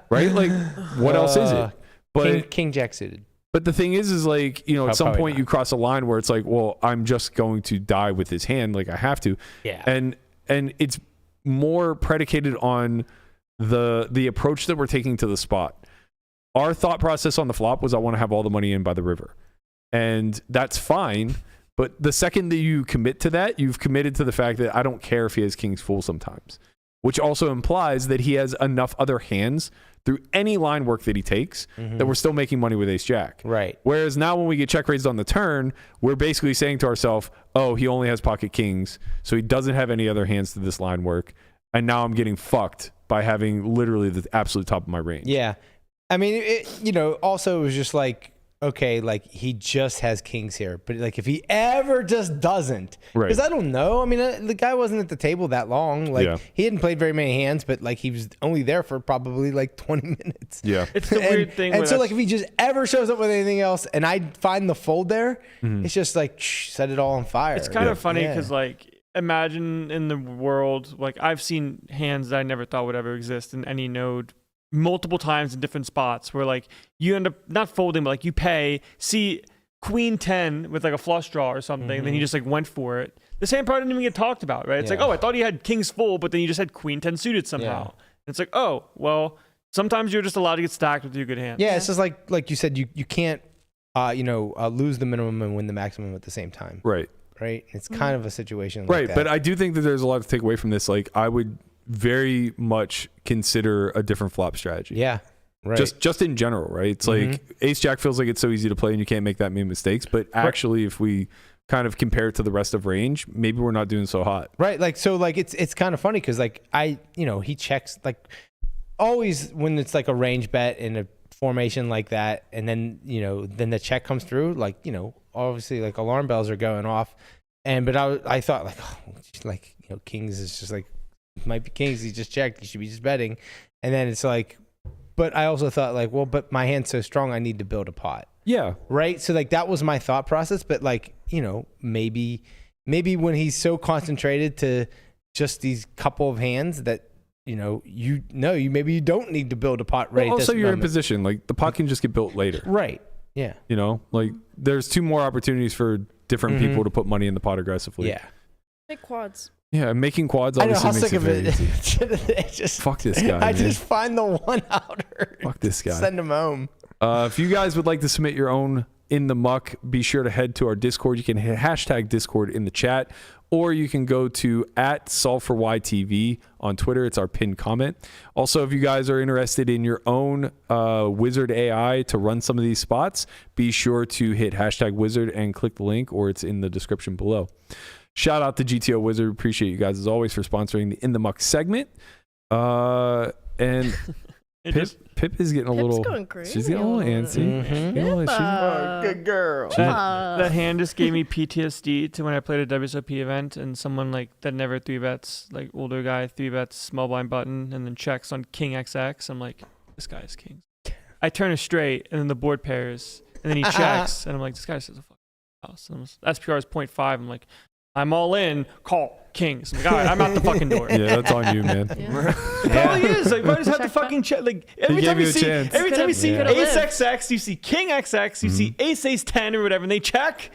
Right? Like what else is it? But king jack suited. But the thing is like, at some Probably point not. you cross a line where it's like, well, I'm just going to die with his hand. Like I have to. Yeah. And it's more predicated on the approach that we're taking to the spot. Our thought process on the flop was I want to have all the money in by the river. And that's fine. But the second that you commit to that, you've committed to the fact that I don't care if he has kings full sometimes, which also implies that he has enough other hands through any line work that he takes that we're still making money with ace jack. Right. Whereas now when we get check raised on the turn, we're basically saying to ourselves, oh, he only has pocket kings, so he doesn't have any other hands to this line work. And now I'm getting fucked by having literally the absolute top of my range. Yeah. I mean, also it was just like, okay, like he just has kings here. But like if he ever just doesn't, Right. because I don't know. I mean, the guy wasn't at the table that long. Like Yeah. he hadn't played very many hands, but like he was only there for probably like 20 minutes. Yeah. It's the weird thing. And where so like that's- if he just ever shows up with anything else and I find the fold there, it's just like set it all on fire. It's kind of funny Yeah. because like imagine in the world, like I've seen hands that I never thought would ever exist in any node multiple times in different spots where like you end up not folding, but like you pay, see queen 10 with like a flush draw or something, and then you just like went for it. The same part didn't even get talked about, right? It's like, Yeah. oh, I thought he had kings full, but then you just had queen 10 suited somehow. Yeah. It's like, oh, well, sometimes you're just allowed to get stacked with your good hands. Yeah, it's just like you said, you can't lose the minimum and win the maximum at the same time. Right. Right? It's kind of a situation like Right. that. But I do think that there's a lot to take away from this. Like I would very much consider a different flop strategy. Yeah. Right. Just in general, right? It's like ace jack feels like it's so easy to play and you can't make that many mistakes. But actually, if we kind of compare it to the rest of range, maybe we're not doing so hot. right. Like, so like, it's kind of funny because like he checks like always when it's like a range bet in a formation like that. And then, then the check comes through, like, obviously like alarm bells are going off. But I thought like, kings is just like, might be kings. He just checked. He should be just betting. And then it's like, but I also thought like, well, but my hand's so strong, I need to build a pot. Yeah. Right. So like that was my thought process. But like, maybe when he's so concentrated to just these couple of hands that, maybe you don't need to build a pot right. Well, also, this you're in moment. position. Like the pot can just get built later. Right. Yeah. Like there's two more opportunities for different people to put money in the pot aggressively. Yeah. Make quads. Yeah, making quads I know obviously how makes sick it of very it. easy. It just, Fuck this guy, I man. just find the one outer. Fuck this guy. Send him home. If you guys would like to submit your own in the muck, be sure to head to our Discord. You can hit hashtag Discord in the chat, or you can go to @SolveForYTV on Twitter. It's our pinned comment. Also, if you guys are interested in your own wizard AI to run some of these spots, be sure to hit hashtag wizard and click the link, or it's in the description below. Shout out to GTO Wizard. Appreciate you guys as always for sponsoring the In the Muck segment. And Pip is getting a Pip's little. going crazy She's getting a little antsy. Good girl. That hand just gave me PTSD to when I played a WSOP event and someone like that never 3-bets, like older guy 3-bets small blind button and then checks on King XX. I'm like, this guy is king. I turn it straight and then the board pairs and then he checks and I'm like, this guy says a fucking house. And SPR is 0.5. I'm like, I'm all in. Call kings. I'm like, all right, I'm out the fucking door. Yeah, that's on you, man. It probably is. Like, I just have to fucking check. Like every time you see Ace XX, you see King XX, you see Ace Ace 10 or whatever, and they check.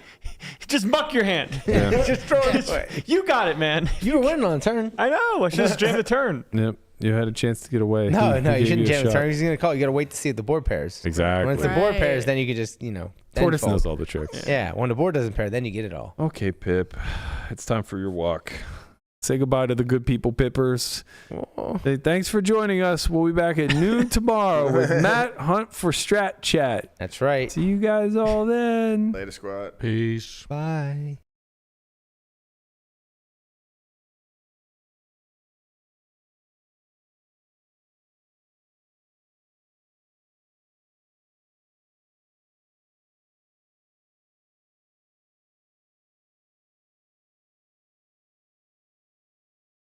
Just muck your hand. Yeah. Just throw it away. You got it, man. You were winning on the turn. I know. I should just jam the turn. Yep. You had a chance to get away. No, He you gave shouldn't a jam the shot. turn. He's going to call. You got to wait to see if the board pairs. Exactly. When it's the board Right. pairs, then you can just, then Tortoise fold. knows all the tricks. Yeah, when the board doesn't pair, then you get it all. Okay, Pip. It's time for your walk. Say goodbye to the good people, Pippers. Hey, thanks for joining us. We'll be back at noon tomorrow with Matt Hunt for Strat Chat. That's right. See you guys all then. Later, squad. Peace. Bye.